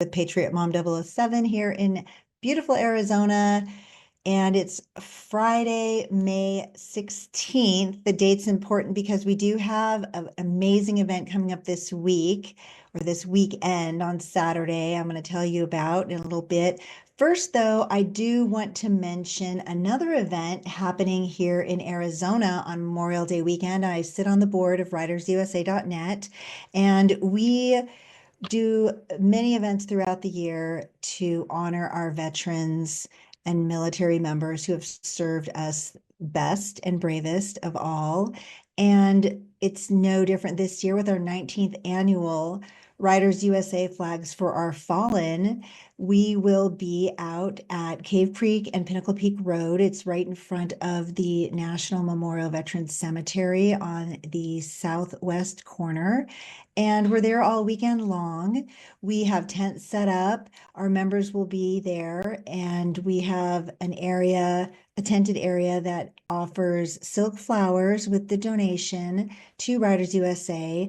with Patriot Mom 007 here in beautiful Arizona. And it's Friday, May 16th. The date's important because we do have an amazing event coming up this week or this weekend on Saturday. I'm going to tell you about in a little bit. First, though, I do want to mention another event happening here in Arizona on Memorial Day weekend. I sit on the board of writersusa.net, and we do many events throughout the year to honor our veterans and military members who have served us best and bravest of all. And it's no different this year with our 19th annual Writers USA Flags for Our Fallen. We will be out at Cave Creek and Pinnacle Peak Road. It's right in front of the National Memorial Veterans Cemetery on the southwest corner. And we're there all weekend long. We have tents set up. Our members will be there, and we have an area, a tented area that offers silk flowers with the donation to Writers USA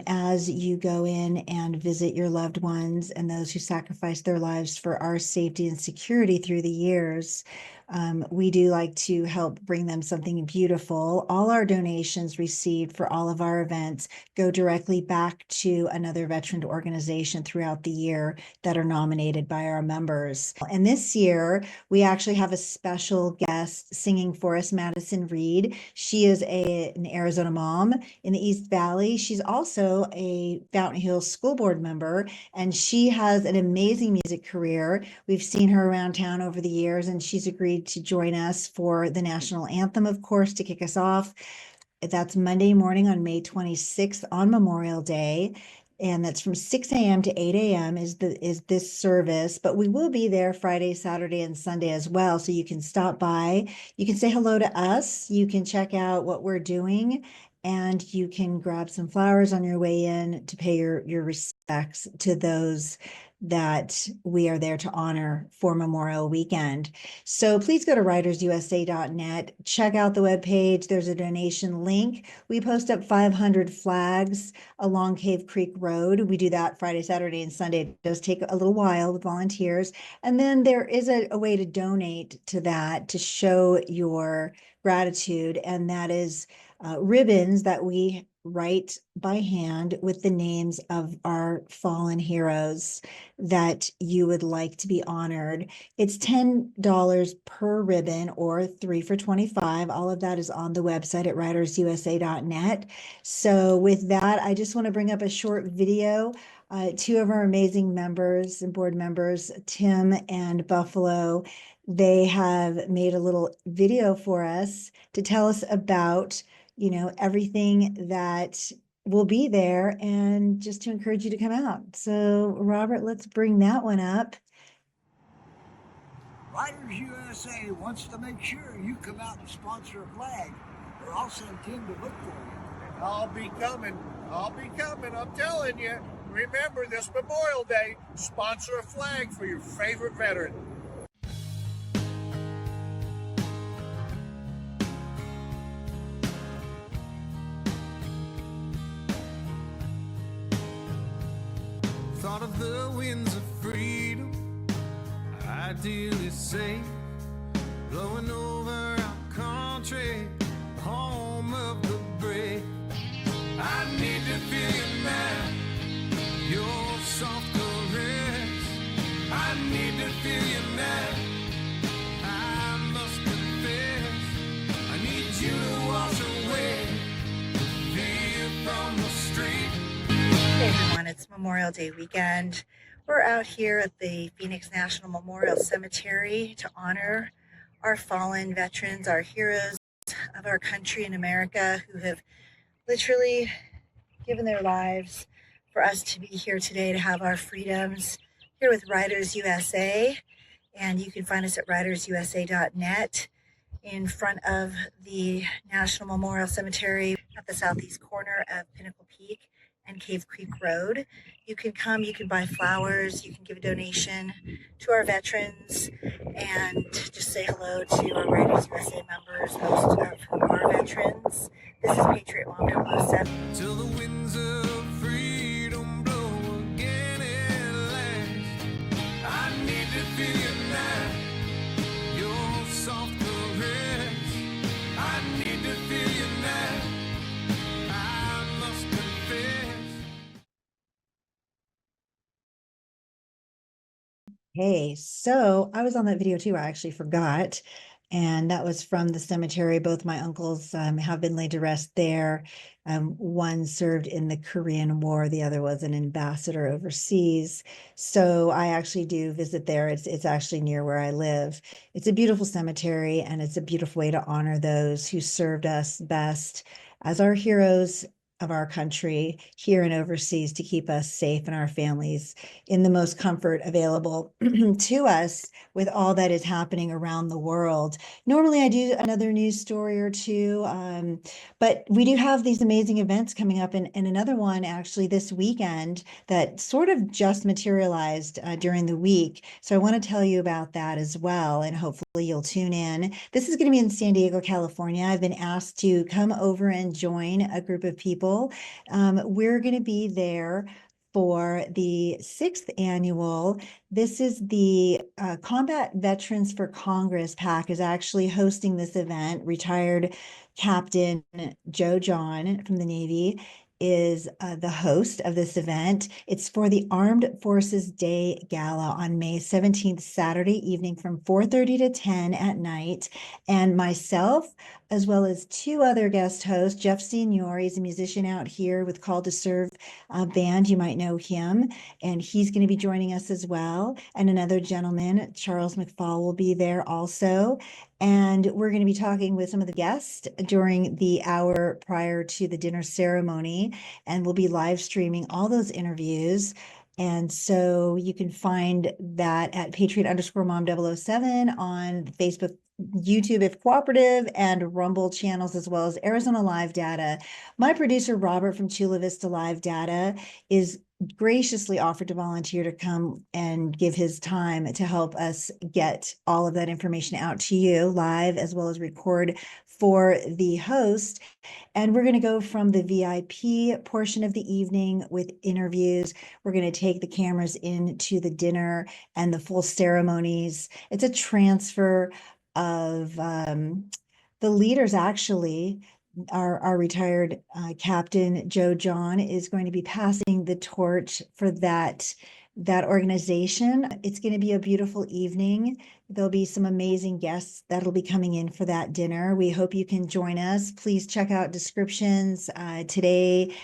as you go in and visit your loved ones and those who sacrificed their lives for our safety and security through the years. We do like to help bring them something beautiful. All our donations received for all of our events go directly back to another veteran organization throughout the year that are nominated by our members. And this year, we actually have a special guest singing for us, Madison Reed. She is an Arizona mom in the East Valley. She's also a Fountain Hills School Board member, and she has an amazing music career. We've seen her around town over the years, and she's agreed to join us for the national anthem, of course, to kick us off. That's Monday morning on May 26th on Memorial Day. And that's from 6 a.m. to 8 a.m. is this service, but we will be there Friday, Saturday, and Sunday as well. So you can stop by, you can say hello to us, you can check out what we're doing, and you can grab some flowers on your way in to pay your respects to those that we are there to honor for Memorial Weekend. So please go to writersusa.net, check out the webpage. There's a donation link. We post up 500 flags along Cave Creek Road. We do that Friday, Saturday, and Sunday. It does take a little while with volunteers. And then there is a way to donate to that to show your gratitude, and that is ribbons that we write by hand with the names of our fallen heroes that you would like to be honored. It's $10 per ribbon or 3 for $25. All of that is on the website at writersusa.net. So with that, I just want to bring up a short video. Two of our amazing members and board members, Tim and Buffalo, they have made a little video for us to tell us about everything that will be there, and just to encourage you to come out. So Robert, let's bring that one up. Writers USA wants to make sure you come out and sponsor a flag, or I'll send Tim to look for you. I'll be coming, I'm telling you. Remember this Memorial Day, sponsor a flag for your favorite veteran. Thought of the winds of freedom, ideally safe, blowing over our country, home of the brave. I need to feel you now, your soft caress. I need to feel you now, I must confess. I need you to wash away the fear from the street. Hey everyone, it's Memorial Day weekend. We're out here at the Phoenix National Memorial Cemetery to honor our fallen veterans, our heroes of our country in America, who have literally given their lives for us to be here today, to have our freedoms, here with Writers USA. And you can find us at writersusa.net in front of the National Memorial Cemetery at the southeast corner of Pinnacle Peak and Cave Creek Road. You can come, you can buy flowers, you can give a donation to our veterans, and just say hello to our Writers USA members, most of whom are veterans. This is Patriot Mom 007. Till the winds of freedom blow again at last. Hey, so I was on that video too. I actually forgot. And that was from the cemetery. Both my uncles have been laid to rest there. One served in the Korean War, the other was an ambassador overseas. So I actually do visit there. It's actually near where I live. It's a beautiful cemetery, and it's a beautiful way to honor those who served us best as our heroes of our country here and overseas to keep us safe and our families in the most comfort available to us with all that is happening around the world. Normally, I do another news story or two, but we do have these amazing events coming up, and another one actually this weekend that sort of just materialized during the week. So I want to tell you about that as well, and hopefully you'll tune in. This is going to be in San Diego, California. I've been asked to come over and join a group of people. We're going to be there for the 6th annual. This is the Combat Veterans for Congress PAC is actually hosting this event. Retired Captain Joe John from the Navy is the host of this event. It's for the Armed Forces Day Gala on May 17th, Saturday evening from 4:30 to 10 at night. And myself, as well as two other guest hosts, Jeff Senior, he's a musician out here with Call to Serve band, you might know him, and he's going to be joining us as well. And another gentleman, Charles McFall, will be there also. And we're going to be talking with some of the guests during the hour prior to the dinner ceremony, and we'll be live streaming all those interviews. And so you can find that at Patriot_Mom007 on Facebook, YouTube if cooperative, and Rumble channels, as well as Arizona Live Data. My producer, Robert from Chula Vista Live Data, is graciously offered to volunteer to come and give his time to help us get all of that information out to you live, as well as record for the host. And we're going to go from the VIP portion of the evening with interviews. We're going to take the cameras into the dinner and the full ceremonies. It's a transfer of the leaders, actually. Our retired Captain Joe John is going to be passing the torch for that organization. It's going to be a beautiful evening. There'll be some amazing guests that'll be coming in for that dinner. We hope you can join us. Please check out descriptions today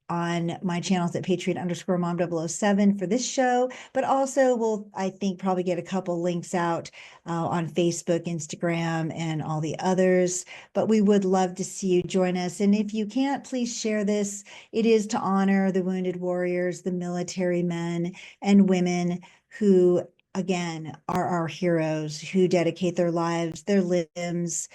on my channels at Patriot_Mom007 for this show, but also we'll, I think, probably get a couple links out on Facebook, Instagram, and all the others. But we would love to see you join us. And if you can't, please share this. It is to honor the wounded warriors, the military men and women who, again, are our heroes, who dedicate their lives, their limbs,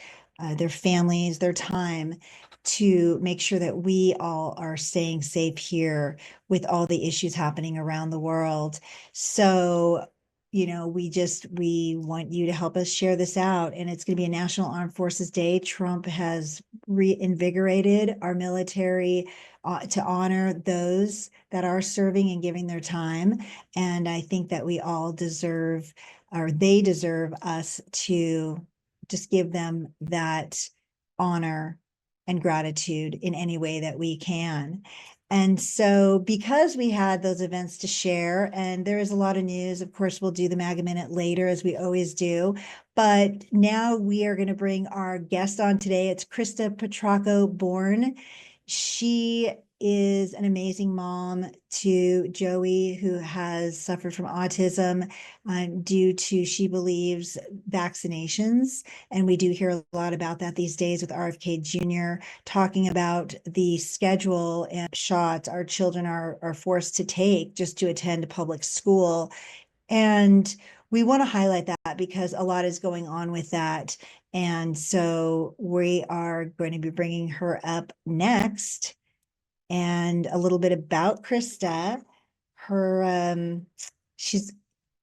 their families, their time to make sure that we all are staying safe here with all the issues happening around the world. So, we want you to help us share this out. And it's going to be a National Armed Forces Day. Trump has reinvigorated our military to honor those that are serving and giving their time. And I think that we all deserve, or they deserve us to just give them that honor and gratitude in any way that we can. And so because we had those events to share, and there is a lot of news, of course, we'll do the MAGA Minute later, as we always do. But now we are going to bring our guest on today. It's Krista Petraco Bourne. She is an amazing mom to Joey, who has suffered from autism due to, she believes, vaccinations. And we do hear a lot about that these days with RFK Jr. talking about the schedule and shots our children are forced to take just to attend public school. And we want to highlight that because a lot is going on with that. And so we are going to be bringing her up next. And a little bit about Krista. She's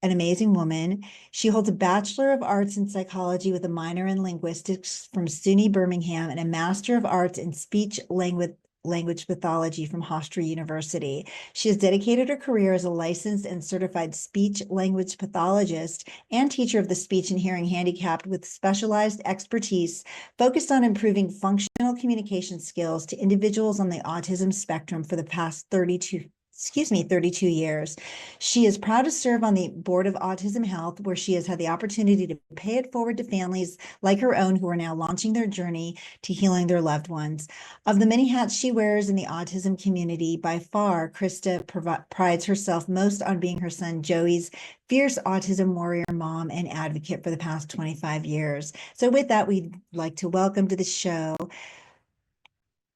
an amazing woman. She holds a Bachelor of Arts in Psychology with a minor in linguistics from SUNY Birmingham and a Master of Arts in Speech Language Pathology from Hofstra University. She has dedicated her career as a licensed and certified speech language pathologist and teacher of the speech and hearing handicapped with specialized expertise focused on improving functional communication skills to individuals on the autism spectrum for the past 32 32 years. She is proud to serve on the board of Autism Health, where she has had the opportunity to pay it forward to families like her own who are now launching their journey to healing their loved ones. Of the many hats she wears in the autism community, by far, Krista prides herself most on being her son Joey's fierce autism warrior mom and advocate for the past 25 years. So with that, we'd like to welcome to the show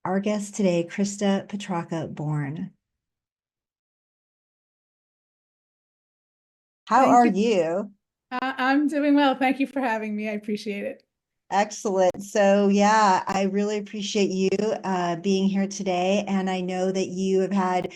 our guest today, Krista Petraco Bourne. How Thank are you. you? I'm doing well. Thank you for having me. I appreciate it. Excellent. So yeah, I really appreciate you being here today. And I know that you have had,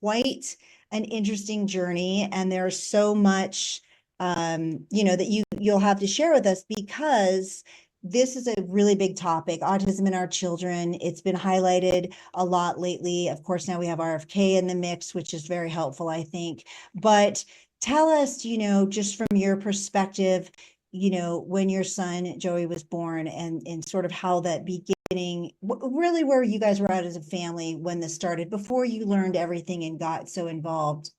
quite an interesting journey, and there's so much, that you'll have to share with us, because this is a really big topic, autism in our children. It's been highlighted a lot lately. Of course, now we have RFK in the mix, which is very helpful, I think. But tell us, just from your perspective, when your son Joey was born, and sort of how that beginning, really where you guys were at as a family when this started, before you learned everything and got so involved,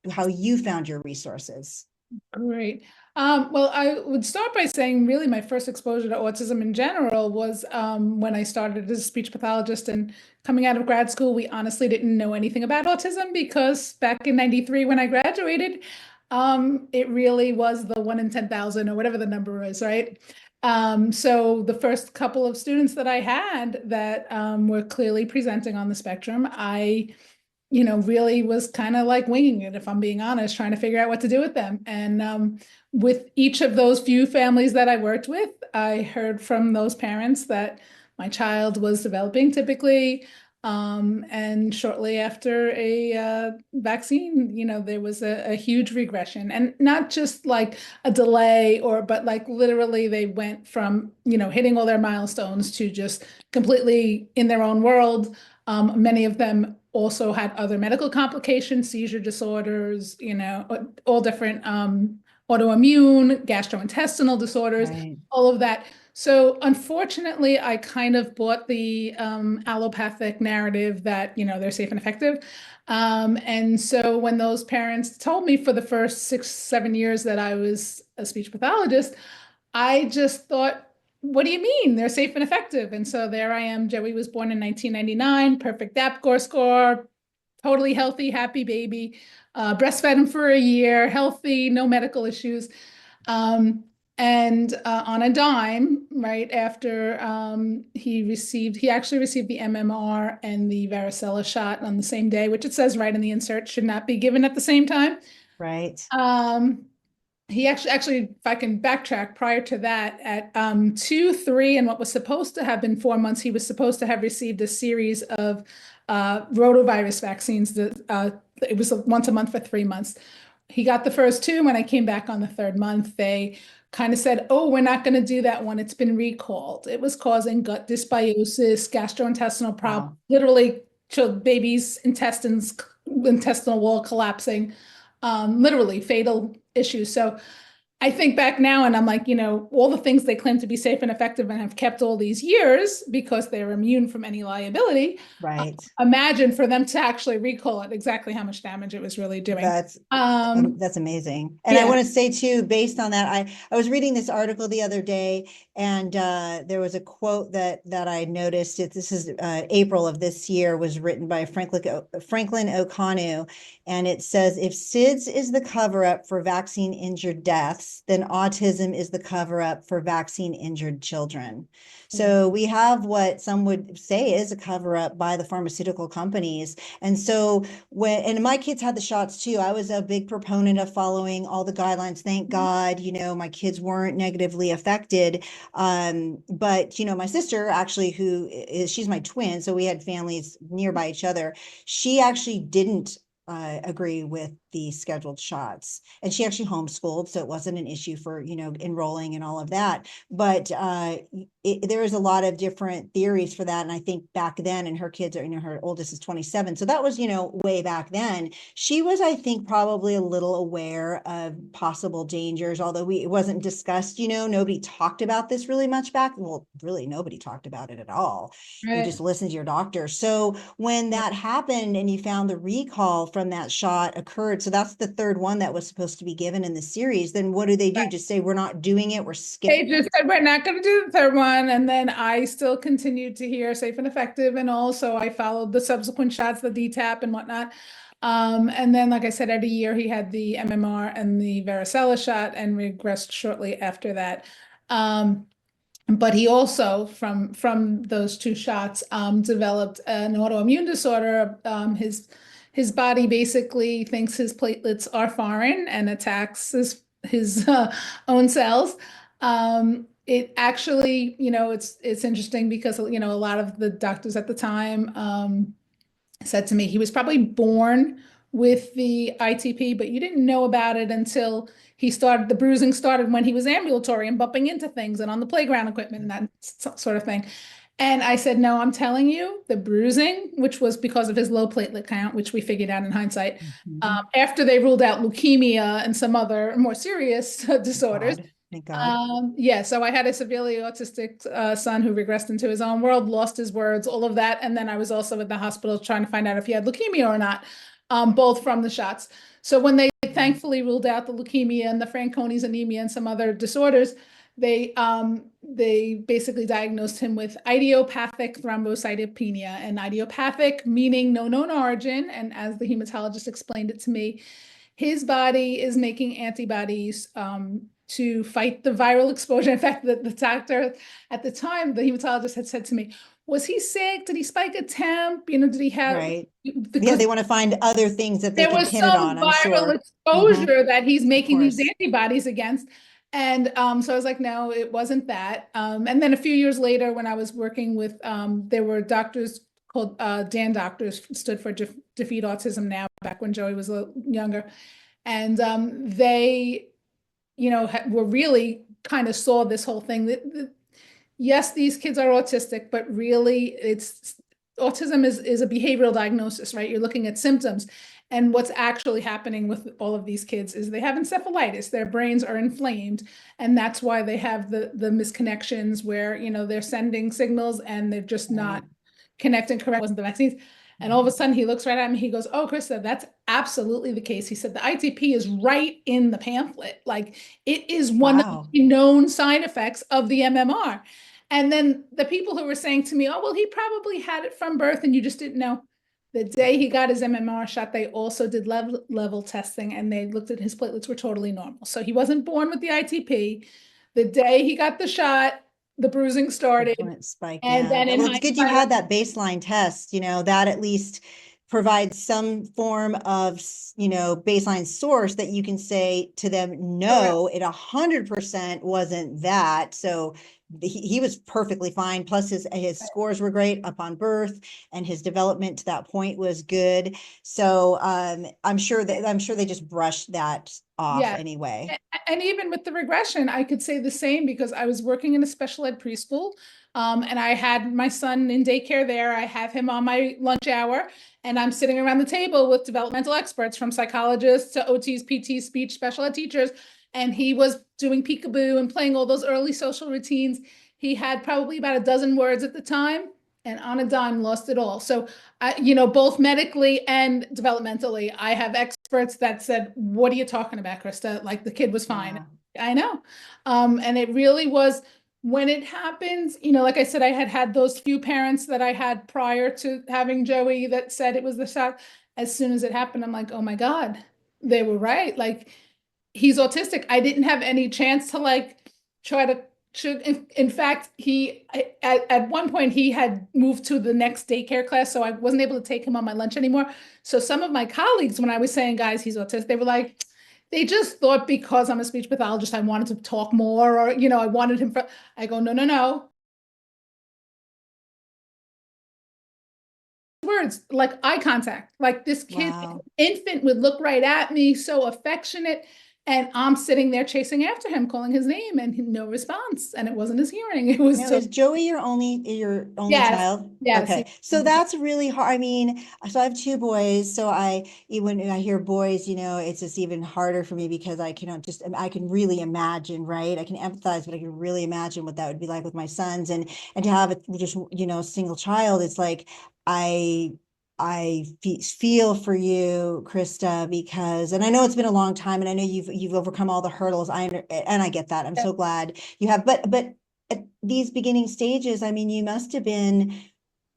how you found your resources. Great. Well, I would start by saying really my first exposure to autism in general was when I started as a speech pathologist, and coming out of grad school, we honestly didn't know anything about autism, because back in '93 when I graduated, it really was the 1 in 10,000 or whatever the number is, right? So the first couple of students that I had that were clearly presenting on the spectrum, I really was kind of like winging it, if I'm being honest, trying to figure out what to do with them. And with each of those few families that I worked with, I heard from those parents that my child was developing typically. And shortly after a vaccine, there was a huge regression, and not just like a delay, but like literally they went from, hitting all their milestones to just completely in their own world. Many of them also had other medical complications, seizure disorders, all different autoimmune, gastrointestinal disorders, Right. all of that. So unfortunately, I kind of bought the allopathic narrative that, they're safe and effective. And so when those parents told me for the first 6-7 years that I was a speech pathologist, I just thought, what do you mean they're safe and effective? And so there I am. Joey was born in 1999, perfect APGAR score, totally healthy, happy baby, breastfed him for a year, healthy, no medical issues. And on a dime, right after he actually received the MMR and the varicella shot on the same day, which it says right in the insert, should not be given at the same time. Right. He actually, if I can backtrack, prior to that, at 2, 3, and what was supposed to have been 4 months, he was supposed to have received a series of rotavirus vaccines. It was once a month for 3 months. He got the first 2. When I came back on the 3rd month, they kind of said, oh, we're not going to do that one. It's been recalled. It was causing gut dysbiosis, gastrointestinal problems, literally babies' intestinal wall collapsing, literally fatal issues. So I think back now and I'm like, all the things they claim to be safe and effective and have kept all these years because they're immune from any liability. Right. Imagine for them to actually recall it, exactly how much damage it was really doing. That's amazing. And yeah. I want to say too, based on that, I was reading this article the other day, and there was a quote that I noticed. This is April of this year, was written by Franklin O'Connor, and it says, if SIDS is the cover-up for vaccine-injured deaths, then autism is the cover-up for vaccine-injured children. So we have what some would say is a cover-up by the pharmaceutical companies. And so and my kids had the shots too. I was a big proponent of following all the guidelines. Thank God, my kids weren't negatively affected. But, my sister actually, she's my twin, so we had families nearby each other. She actually didn't agree with the scheduled shots. And she actually homeschooled, so it wasn't an issue for, you know, enrolling and all of that. But there is a lot of different theories for that. And I think back then, and her kids are, you know, her oldest is 27. So that was, you know, way back then. She was, I think, probably a little aware of possible dangers, although it wasn't discussed, you know, nobody talked about this really much back. Well, really, nobody talked about it at all. You just listen to your doctor. So when that happened and you found the recall from that shot occurred, so that's the third one that was supposed to be given in the series, then what do? Just say, we're not doing it, we're skipping? They just said, we're not going to do the third one. And then I still continued to hear safe and effective. And also I followed the subsequent shots, the DTaP and whatnot. And then, like I said, at a year, he had the MMR and the varicella shot and regressed shortly after that. But he also, from those two shots, developed an autoimmune disorder. His body basically thinks his platelets are foreign and attacks his own cells. It actually, you know, it's interesting because, you know, a lot of the doctors at the time said to me he was probably born with the ITP, but you didn't know about it until the bruising started when he was ambulatory and bumping into things and on the playground equipment and that sort of thing. And I said, no, I'm telling you, the bruising, which was because of his low platelet count, which we figured out in hindsight, after they ruled out leukemia and some other more serious disorders. Thank God. Yeah, so I had a severely autistic son who regressed into his own world, lost his words, all of that. And then I was also at the hospital trying to find out if he had leukemia or not, both from the shots. So when they thankfully ruled out the leukemia and the Fanconi's anemia and some other disorders, they basically diagnosed him with idiopathic thrombocytopenia, and idiopathic meaning no known origin. And as the hematologist explained it to me, his body is making antibodies to fight the viral exposure. In fact, the doctor at the time, the hematologist had said to me, was he sick? Did he spike a temp? You know, did he have? Right. Yeah, they want to find other things that they there can was pin it some on, I'm sure. viral exposure that he's making these course. antibodies against. And so I was like, no, it wasn't that. And then a few years later, when I was working with, there were doctors called DAN doctors, stood for Defeat Autism Now, back when Joey was a little younger. And they, you know, were really kind of saw this whole thing that yes, these kids are autistic, but really autism is a behavioral diagnosis, right? You're looking at symptoms. And what's actually happening with all of these kids is they have encephalitis, their brains are inflamed. And that's why they have the misconnections where, you know, they're sending signals and they're just not connecting correctly. It wasn't the vaccines. And all of a sudden he looks right at me, he goes, oh, Krista, that's absolutely the case. He said, the ITP is right in the pamphlet. Like, it is one of the known side effects of the MMR. And then the people who were saying to me, oh, well, he probably had it from birth and you just didn't know. The day he got his MMR shot, they also did level testing and they looked at his platelets were totally normal. So he wasn't born with the ITP. The day he got the shot, the bruising started. Spike, and then well, it's good you had that baseline test, you know, that at least provides some form of, you know, baseline source that you can say to them, no, it 100% wasn't that. So he was perfectly fine. Plus his scores were great upon birth and his development to that point was good. So I'm sure they just brushed that off anyway. And even with the regression, I could say the same because I was working in a special ed preschool and I had my son in daycare there. I have him on my lunch hour and I'm sitting around the table with developmental experts from psychologists to OTs, PTs, speech, special ed teachers. And he was doing peekaboo and playing all those early social routines. He had probably about a dozen words at the time and on a dime lost it all. So, you know, both medically and developmentally, I have experts that said, what are you talking about, Krista? Like the kid was fine. Yeah. I know. And it really was when it happens, you know, like I said, I had those few parents that I had prior to having Joey that said it was the shot. As soon as it happened, I'm like, oh my God, they were right. Like, he's autistic. I didn't have any chance to like try to in fact, at one point he had moved to the next daycare class, so I wasn't able to take him on my lunch anymore. So some of my colleagues, when I was saying, guys, he's autistic, they were like, they just thought because I'm a speech pathologist, I wanted to talk more, or, you know, I wanted him I go, no. words, like eye contact. Like this kid, Wow. infant, would look right at me, so affectionate. And I'm sitting there chasing after him, calling his name, and no response. And it wasn't his hearing. It was Now, so, is Joey your only yes, child? yes. Okay. So that's really hard. I mean, so I have two boys. So when I hear boys, it's just even harder for me because I can really imagine, right? I can empathize, but I can really imagine what that would be like with my sons, and to have just, a single child. It's like, I, feel for you, Krista, because, and I know it's been a long time, and I know you've overcome all the hurdles. And I get that. I'm so glad you have, but at these beginning stages, I mean, you must have been,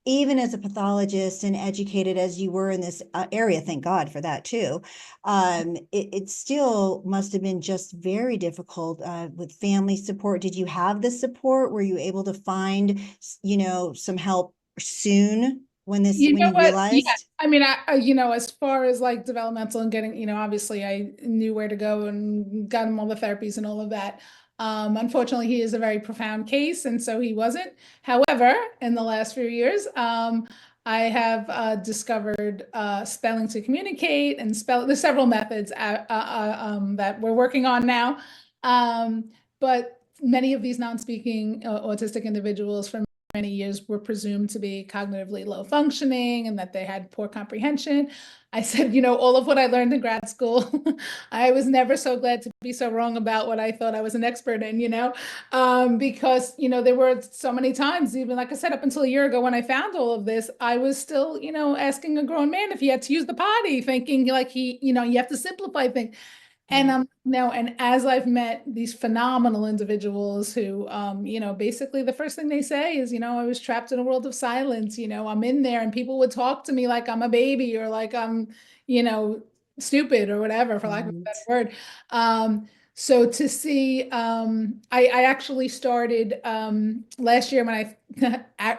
even as a pathologist and educated as you were in this area, thank God for that too. It still must have been just very difficult with family support. Did you have the support? Were you able to find, some help soon when You when know you what? Yeah. realized? I mean, as far as like developmental and getting, obviously I knew where to go and got him all the therapies and all of that. Unfortunately, he is a very profound case, and so he wasn't. However, in the last few years, I have discovered spelling to communicate and spell. There's several methods that we're working on now. But many of these non-speaking autistic individuals from many years were presumed to be cognitively low functioning and that they had poor comprehension. I said, all of what I learned in grad school, I was never so glad to be so wrong about what I thought I was an expert in, because, there were so many times, even like I said, up until a year ago when I found all of this, I was still, asking a grown man if he had to use the potty, thinking like you have to simplify things. And and as I've met these phenomenal individuals who, basically the first thing they say is, I was trapped in a world of silence. I'm in there, and people would talk to me like I'm a baby or like I'm, stupid or whatever, for lack of a better Right. word. So to see, I actually started last year when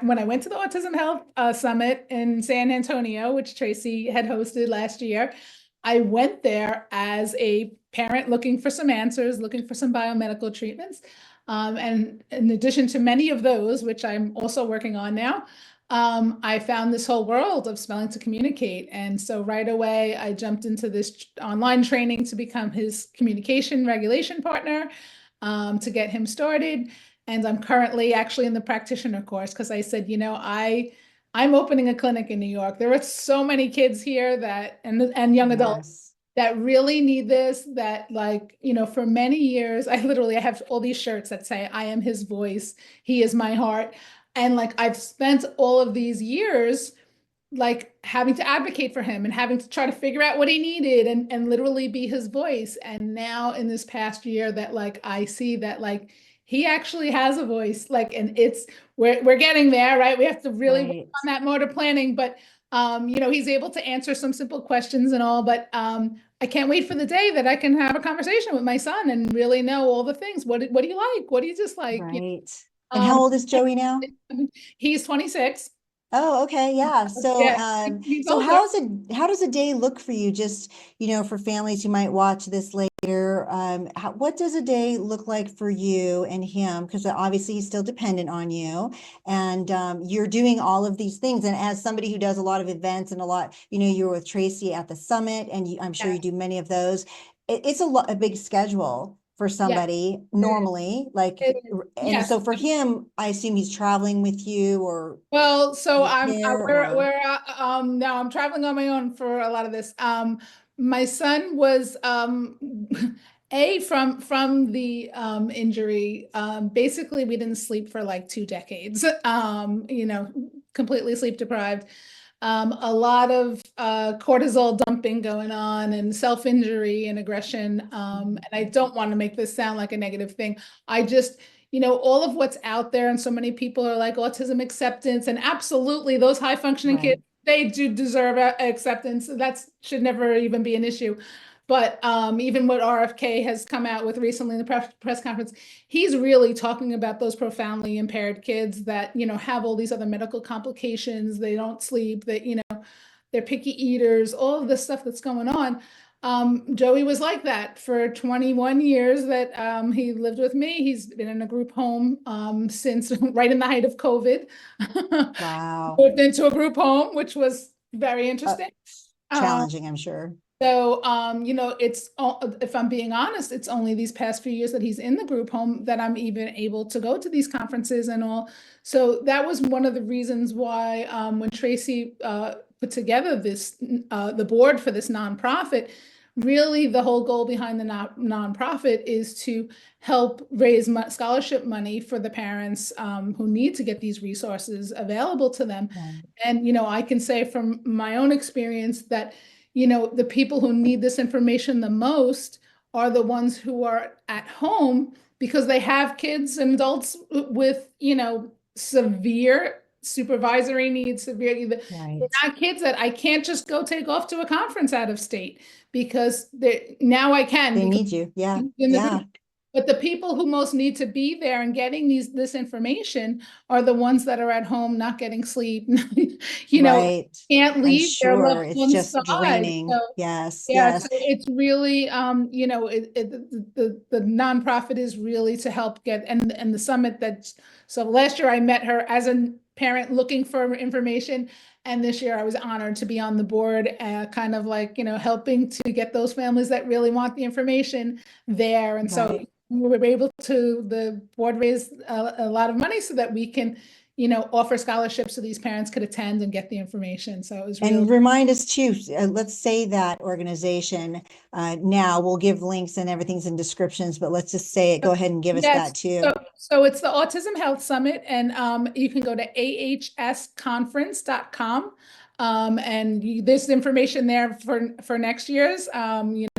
when I went to the Autism Health Summit in San Antonio, which Tracy had hosted last year. I went there as a parent looking for some answers, looking for some biomedical treatments. And in addition to many of those, which I'm also working on now, I found this whole world of spelling to communicate. And so right away, I jumped into this online training to become his communication regulation partner, to get him started. And I'm currently actually in the practitioner course because I said, I'm opening a clinic in New York. There are so many kids here and young adults Yes. that really need this, that like, for many years, I have all these shirts that say, I am his voice. He is my heart. And like, I've spent all of these years like having to advocate for him and having to try to figure out what he needed and literally be his voice. And now in this past year that like, I see that like, he actually has a voice, like, and we're getting there, right? We have to really work Right. on that motor planning, but he's able to answer some simple questions and all, but I can't wait for the day that I can have a conversation with my son and really know all the things. What do you like? What do you dislike? Right. And how Um, old is Joey now? he's 26. Oh, okay. Yeah. So, Yeah, he's so older. how does a day look for you? Just, for families who might watch this later, what does a day look like for you and him? Because obviously he's still dependent on you, and you're doing all of these things. And as somebody who does a lot of events and a lot, you were with Tracy at the summit, and I'm sure you do many of those. It's a big schedule for Yeah, somebody it is. normally, like, It is. and Yes. so for him, I assume he's traveling with you, or Well, so there, or we're now I'm traveling on my own for a lot of this. My son was from the injury. Basically, we didn't sleep for like 2 decades. Completely sleep deprived. A lot of cortisol dumping going on and self-injury and aggression. And I don't want to make this sound like a negative thing. I just, all of what's out there, and so many people are like autism acceptance, and absolutely those high functioning kids, right. they do deserve acceptance. That should never even be an issue. But even what RFK has come out with recently in the press conference, he's really talking about those profoundly impaired kids that, have all these other medical complications. They don't sleep, that, they're picky eaters, all of this stuff that's going on. Joey was like that for 21 years that he lived with me. He's been in a group home since right in the height of COVID. Wow. Moved into a group home, which was very interesting. Challenging, I'm sure. So, if I'm being honest, it's only these past few years that he's in the group home that I'm even able to go to these conferences and all. So that was one of the reasons why, when Tracy put together the board for this nonprofit, really the whole goal behind the nonprofit is to help raise scholarship money for the parents who need to get these resources available to them. Right. And, I can say from my own experience that the people who need this information the most are the ones who are at home because they have kids and adults with, severe supervisory needs, severe, Right. they're not kids that I can't just go take off to a conference out of state because now I can. They need you. Yeah. Yeah. But the people who most need to be there and getting this information are the ones that are at home, not getting sleep, Right. can't I'm leave their sure loved it's one's just side. draining. So, Yes. yeah, Yes. so it's really, the nonprofit is really to help get, and the summit so last year I met her as a parent looking for information. And this year I was honored to be on the board, kind of like, helping to get those families that really want the information there. And so Right. we were able to, the board raised a lot of money so that we can, offer scholarships so these parents could attend and get the information. So it was And really. remind us too, let's say that organization, now we'll give links and everything's in descriptions, but let's just say it, go ahead and give us Yes, that too. so it's the Autism Health Summit, and you can go to ahsconference.com. There's information there for next year's.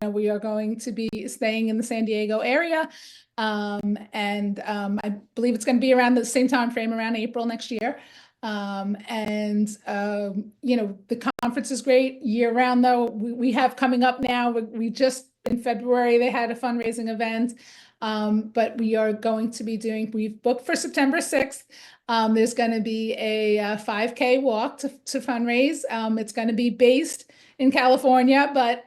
We are going to be staying in the San Diego area. I believe it's going to be around the same time frame, around April next year. The conference is great year round, though. We have coming up now, we just in February, they had a fundraising event. But we are going to be we've booked for September 6th. There's going to be a 5K walk to fundraise. It's going to be based in California, but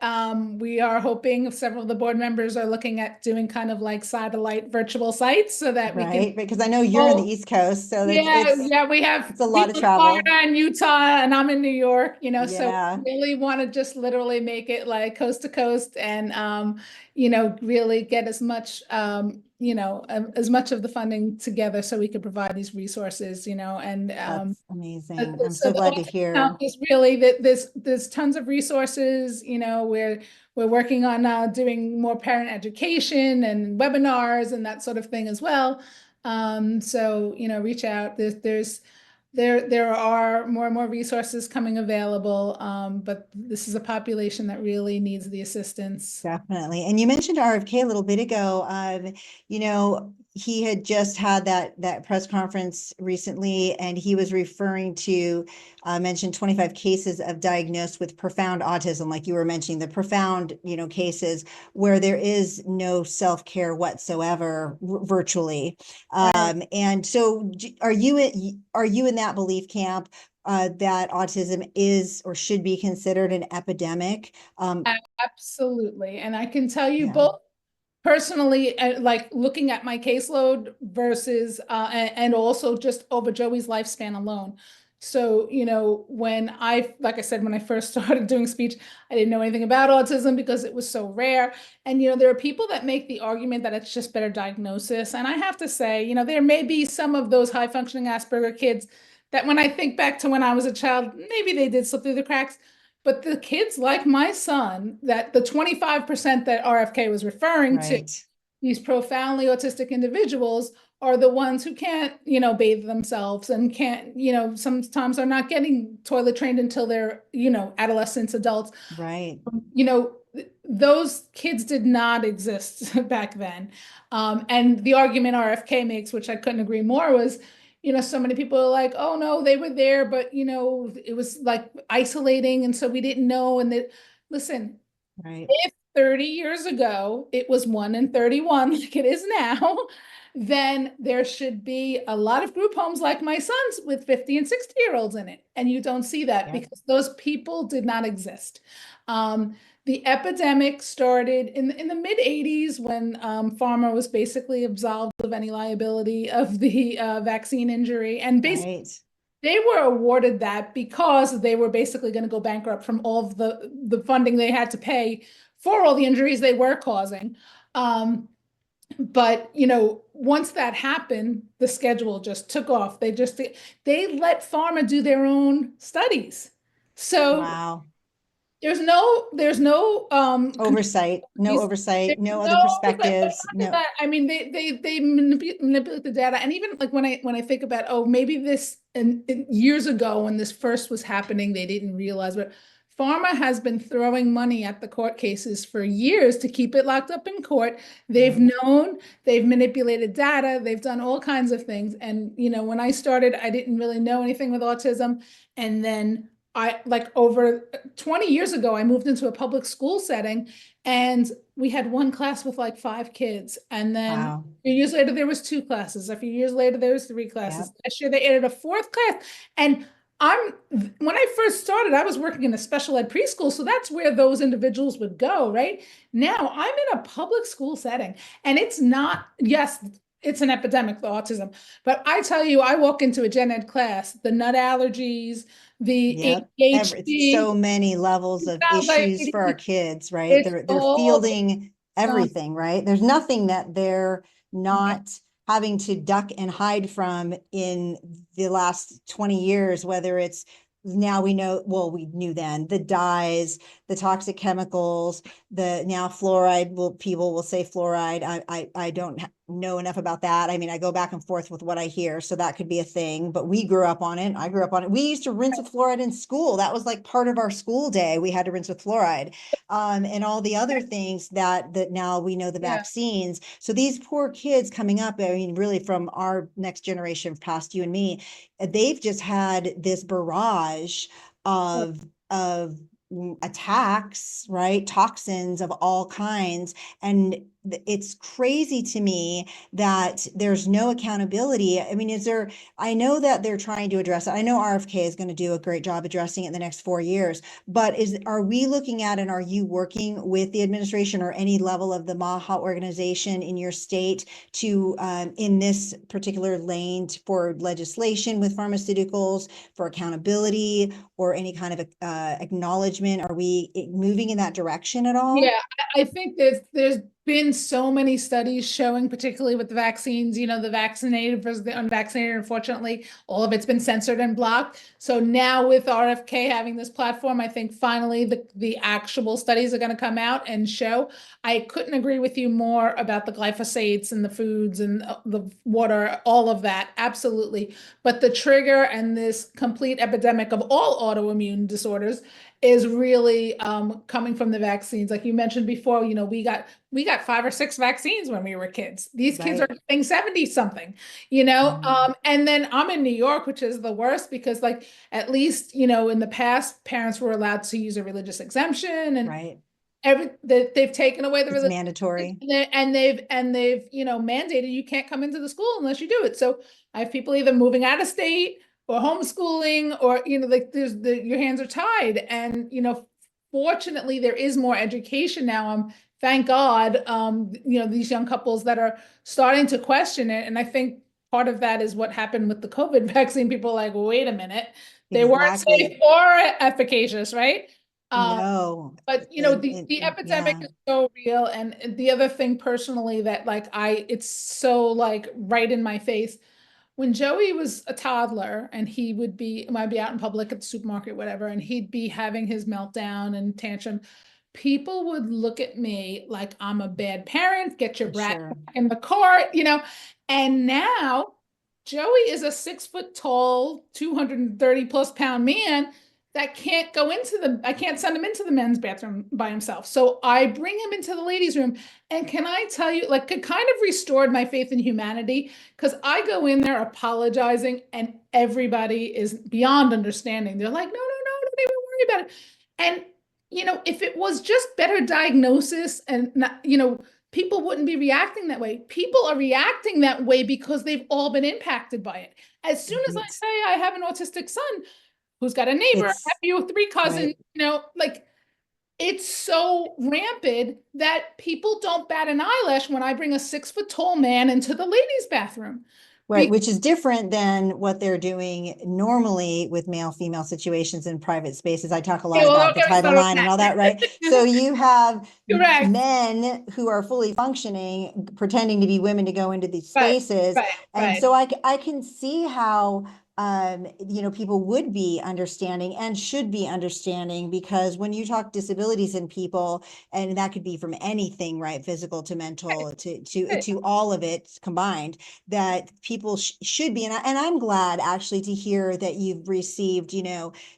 we are hoping several of the board members are looking at doing kind of like satellite virtual sites so that we can. Right, because I know you're in the East Coast, so we have it's a lot of people in travel. Florida and Utah, and I'm in New York, so Yeah. we really want to just literally make it like coast to coast and, really get as much, as much of the funding together so we could provide these resources, and. That's amazing. I'm So so the glad to Autism hear. Health is really that there's tons of resources, we're working on doing more parent education and webinars and that sort of thing as well. So, reach out. There are more and more resources coming available, but this is a population that really needs the assistance. Definitely. And you mentioned RFK a little bit ago. He had just had that press conference recently, and he was referring to mentioned 25 cases of diagnosed with profound autism, like you were mentioning, the profound, cases where there is no self-care whatsoever virtually. And so are you in that belief camp? That autism is or should be considered an epidemic? Absolutely. And I can tell you Yeah. both personally, like looking at my caseload versus, and also just over Joey's lifespan alone. So, like I said, when I first started doing speech, I didn't know anything about autism because it was so rare. And, there are people that make the argument that it's just better diagnosis. And I have to say, there may be some of those high functioning Asperger kids that when I think back to when I was a child, maybe they did slip through the cracks. But the kids like my son, that the 25% that RFK was referring to, these profoundly autistic individuals are the ones who can't, bathe themselves and can't, sometimes are not getting toilet trained until they're, adolescents, adults. Right. Those kids did not exist back then. And the argument RFK makes, which I couldn't agree more, was, so many people are like, oh no, they were there, but it was like isolating. And so we didn't know. And listen, right. If 30 years ago, it was 1 in 31 like it is now, then there should be a lot of group homes like my son's with 50 and 60-year-olds in it. And you don't see that because those people did not exist. The epidemic started in the mid 80s when Pharma was basically absolved of any liability of the vaccine injury. And basically they were awarded that because they were basically going to go bankrupt from all of the funding they had to pay for all the injuries they were causing. But once that happened, the schedule just took off. They let pharma do their own studies. So Wow. there's no Oversight, no there's oversight, no other no oversight, but perspectives. not No. that, I mean, they manipulate the data, and even like when I think about, oh, maybe this and years ago when this first was happening, they didn't realize, but pharma has been throwing money at the court cases for years to keep it locked up in court. They've known, they've manipulated data, they've done all kinds of things. And when I started, I didn't really know anything with autism, and then like over 20 years ago, I moved into a public school setting, and we had one class with like 5 kids. And then Wow. a few years later, there was 2 classes. A few years later, there was 3 classes. Yep. Last year, they added a 4th class. And when I first started, I was working in a special ed preschool. So that's where those individuals would go, right? Now I'm in a public school setting, and it's not, yes, it's an epidemic, the autism. But I tell you, I walk into a gen ed class, the nut allergies, the Yep. It's ADHD, so many levels of issues for our kids, right? it's They're all fielding everything, right? There's nothing that they're not having to duck and hide from in the last 20 years, whether it's now we know, well, we knew then, the dyes, the toxic chemicals, the now fluoride, people will say fluoride. I don't know enough about that. I mean, I go back and forth with what I hear, so that could be a thing, but we grew up on it. I grew up on it. We used to rinse with fluoride in school. That was like part of our school day. We had to rinse with fluoride, and all the other things that now we know the vaccines. So these poor kids coming up, I mean, really from our next generation past you and me, they've just had this barrage of attacks, right? Toxins of all kinds. And it's crazy to me that there's no accountability. I mean, I know that they're trying to address it. I know RFK is going to do a great job addressing it in the next 4 years, but are we looking at, and are you working with the administration or any level of the MAHA organization in your state to, in this particular lane, for legislation with pharmaceuticals, for accountability, or any kind of acknowledgement? Are we moving in that direction at all? Yeah, I think there's been so many studies showing, particularly with the vaccines, the vaccinated versus the unvaccinated. Unfortunately, all of it's been censored and blocked. So now with RFK having this platform, I think finally the actual studies are going to come out and show. I couldn't agree with you more about the glyphosates and the foods and the water, all of that. Absolutely. But the trigger and this complete epidemic of all autoimmune disorders is really coming from the vaccines. Like you mentioned before, we got 5 or 6 vaccines when we were kids. These kids are getting 70 something, and then I'm in New York, which is the worst because like, at least, in the past, parents were allowed to use a religious exemption, and they've taken away the religious mandatory, and they've mandated you can't come into the school unless you do it. So I have people either moving out of state or homeschooling, or like your hands are tied. And fortunately there is more education now. Thank God, these young couples that are starting to question it. And I think part of that is what happened with the COVID vaccine. People are like, well, wait a minute, they weren't safe or efficacious, right? No, but the epidemic is so real. And the other thing personally that like it's so like right in my face. When Joey was a toddler and he might be out in public at the supermarket, whatever, and he'd be having his meltdown and tantrum, people would look at me like I'm a bad parent, get your brat back in the cart, and now Joey is a 6 foot tall, 230 plus pound man that I can't send him into the men's bathroom by himself. So I bring him into the ladies' room. And can I tell you, like, it kind of restored my faith in humanity, because I go in there apologizing and everybody is beyond understanding. They're like, no, don't even worry about it. And, if it was just better diagnosis and, not, people wouldn't be reacting that way. People are reacting that way because they've all been impacted by it. As soon as I say I have an autistic son, who's got a neighbor, a nephew, 3 cousins, like, it's so rampant that people don't bat an eyelash when I bring a 6 foot tall man into the ladies' bathroom. Right, which is different than what they're doing normally with male-female situations in private spaces. I talk a lot Yeah, well, about don't the get me Title started on IX and that. all that, right? So you have Correct. men who are fully functioning, pretending to be women to go into these Right, spaces. right, And right. so I can see how people would be understanding and should be understanding, because when you talk disabilities in people, and that could be from anything, right? Physical to mental to all of it combined, that people should be. And I'm glad actually to hear that you've received,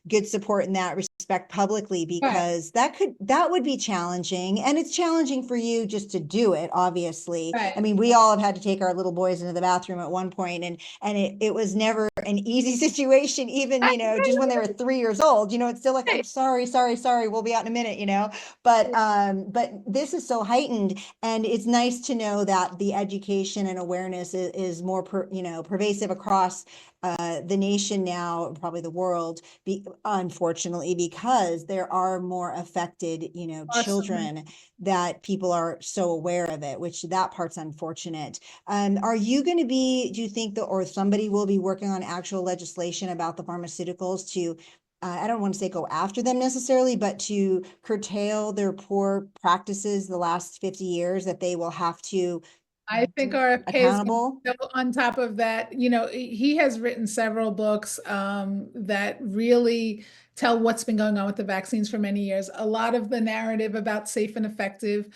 good support in that respect publicly, because that would be challenging. And it's challenging for you just to do it, obviously. Right. I mean, we all have had to take our little boys into the bathroom at one point, and it was never an easy situation, even, just when they were 3 years old, it's still like, I'm sorry, we'll be out in a minute, but this is so heightened, and it's nice to know that the education and awareness is more pervasive across the nation now, probably the world, unfortunately, because there are more affected, children, that people are so aware of it, which that part's unfortunate. Are you going to be, do you think that, or somebody will be working on actual legislation about the pharmaceuticals to, I don't want to say go after them necessarily, but to curtail their poor practices the last 50 years, that they will have to I think RFK is accountable? on top of that. He has written several books that really tell what's been going on with the vaccines for many years. A lot of the narrative about safe and effective,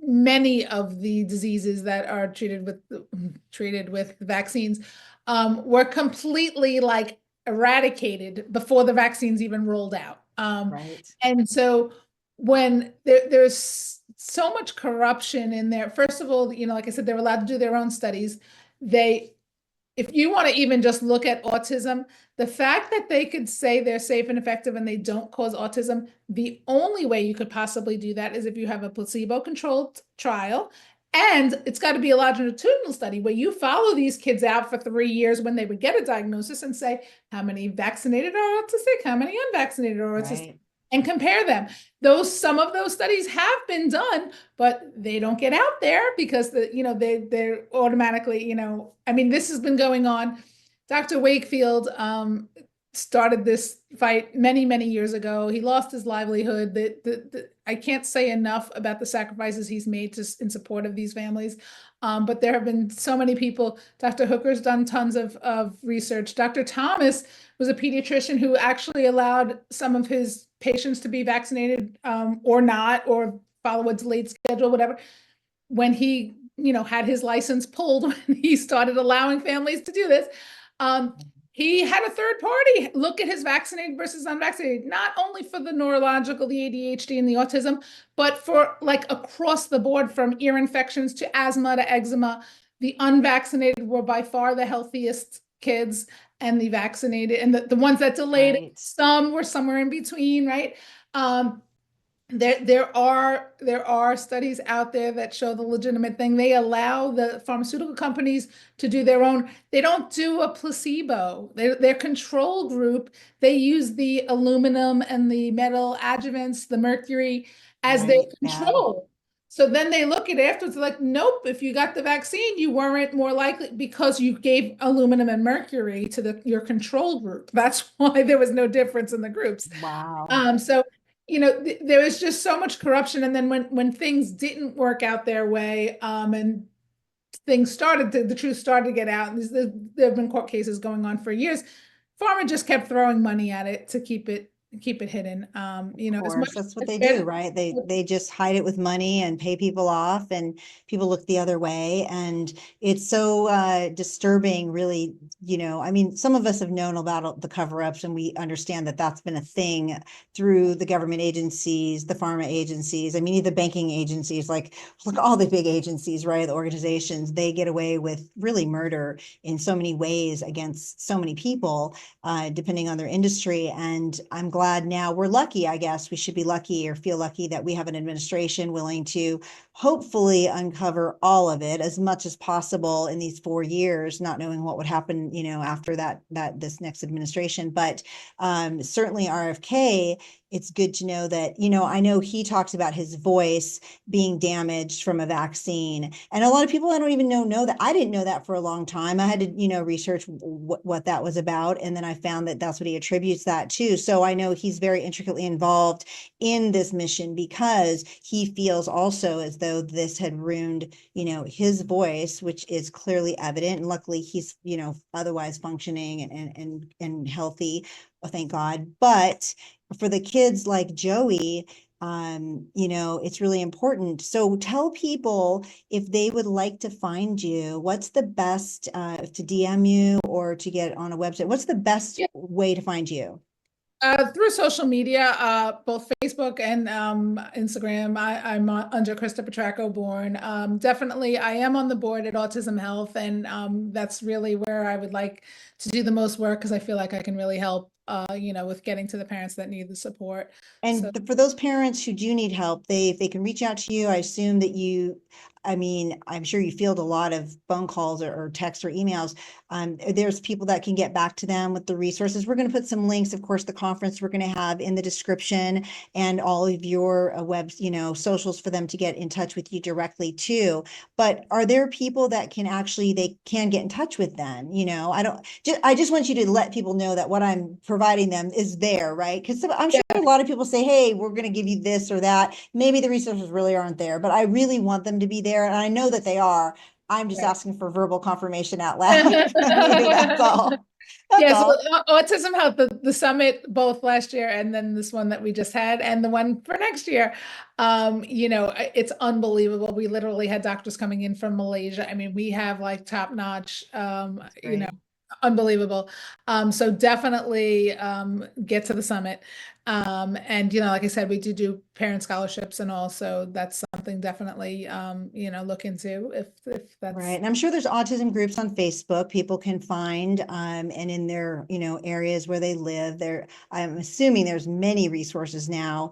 many of the diseases that are treated with vaccines were completely like eradicated before the vaccines even rolled out. Right. And so when there's so much corruption in there, first of all, like I said, they're allowed to do their own studies. If you want to even just look at autism, the fact that they could say they're safe and effective and they don't cause autism, the only way you could possibly do that is if you have a placebo-controlled trial. And it's got to be a longitudinal study where you follow these kids out for 3 years when they would get a diagnosis and say, how many vaccinated are autistic? How many unvaccinated are autistic? Right. And compare them. Some of those studies have been done, but they don't get out there because they're automatically, I mean, this has been going on. Dr. Wakefield started this fight many, many years ago. He lost his livelihood. I can't say enough about the sacrifices he's made in support of these families. But there have been so many people. Dr. Hooker's done tons of research. Dr. Thomas was a pediatrician who actually allowed some of his patients to be vaccinated or not, or follow a delayed schedule, whatever. When he, had his license pulled, when he started allowing families to do this, he had a third party look at his vaccinated versus unvaccinated, not only for the neurological, the ADHD and the autism, but for like across the board, from ear infections to asthma to eczema. The unvaccinated were by far the healthiest kids, and the vaccinated and the ones that delayed it, Right. some were somewhere in between, right? There are studies out there that show the legitimate thing. They allow the pharmaceutical companies to do their own. They don't do a placebo. Their control group, they use the aluminum and the metal adjuvants, the mercury, as their Right. Yeah. control. So then they look at it afterwards like, nope, if you got the vaccine, you weren't more likely because you gave aluminum and mercury to your control group. That's why there was no difference in the groups. Wow. So there was just so much corruption. And then when things didn't work out their way, and things the truth started to get out, and there have been court cases going on for years, pharma just kept throwing money at it to keep it hidden. Of As much course, that's what as they do, right? They just hide it with money and pay people off, and people look the other way. And it's so disturbing, really. I mean, some of us have known about the cover-ups, and we understand that that's been a thing through the government agencies, the pharma agencies. I mean, the banking agencies, like look, all the big agencies, right? The organizations, they get away with really murder in so many ways against so many people, depending on their industry. And I'm glad now, we're lucky, I guess we should be lucky or feel lucky that we have an administration willing to hopefully uncover all of it as much as possible in these 4 years, not knowing what would happen, after this next administration. But certainly RFK it's good to know that, you know, I know he talks about his voice being damaged from a vaccine. And a lot of people I don't even know that. I didn't know that for a long time. I had to, you know, research what that was about. And then I found that that's what he attributes that to. So I know he's very intricately involved in this mission because he feels also as though this had ruined, you know, his voice, which is clearly evident. And luckily he's, you know, otherwise functioning and healthy. Oh, thank God. But for the kids like Joey, you know, it's really important. So tell people if they would like to find you, what's the best to DM you or to get on a website? What's the best way to find you? Through social media, both Facebook and Instagram, I'm under Krista Petraco Bourne. Definitely, I am on the board at Autism Health, and that's really where I would like to do the most work because I feel like I can really help, you know, with getting to the parents that need the support. So, And for those parents who do need help, if they can reach out to you, I assume that you, I mean, I'm sure you field a lot of phone calls or texts or emails. There's people that can get back to them with the resources. We're going to put some links, of course, the conference we're going to have in the description and all of your webs, you know, socials for them to get in touch with you directly too. But are there people that can actually, they can get in touch with them? You know, I just want you to let people know that what I'm providing them is there, right? Because I'm sure a lot of people say, hey, we're going to give you this or that. Maybe the resources really aren't there, but I really want them to be there. And I know that they are. I'm just asking for verbal confirmation out loud from you. That's all. That's yes, all. Autism Health, the summit both last year and then this one that we just had and the one for next year. You know, it's unbelievable. We literally had doctors coming in from Malaysia. I mean, we have like top-notch, you know, unbelievable. So definitely get to the summit. And you know, like I said, we do parent scholarships and also that's something definitely you know, look into if that's right. And I'm sure there's autism groups on Facebook people can find and in their, you know, areas where they live there. I'm assuming there's many resources now,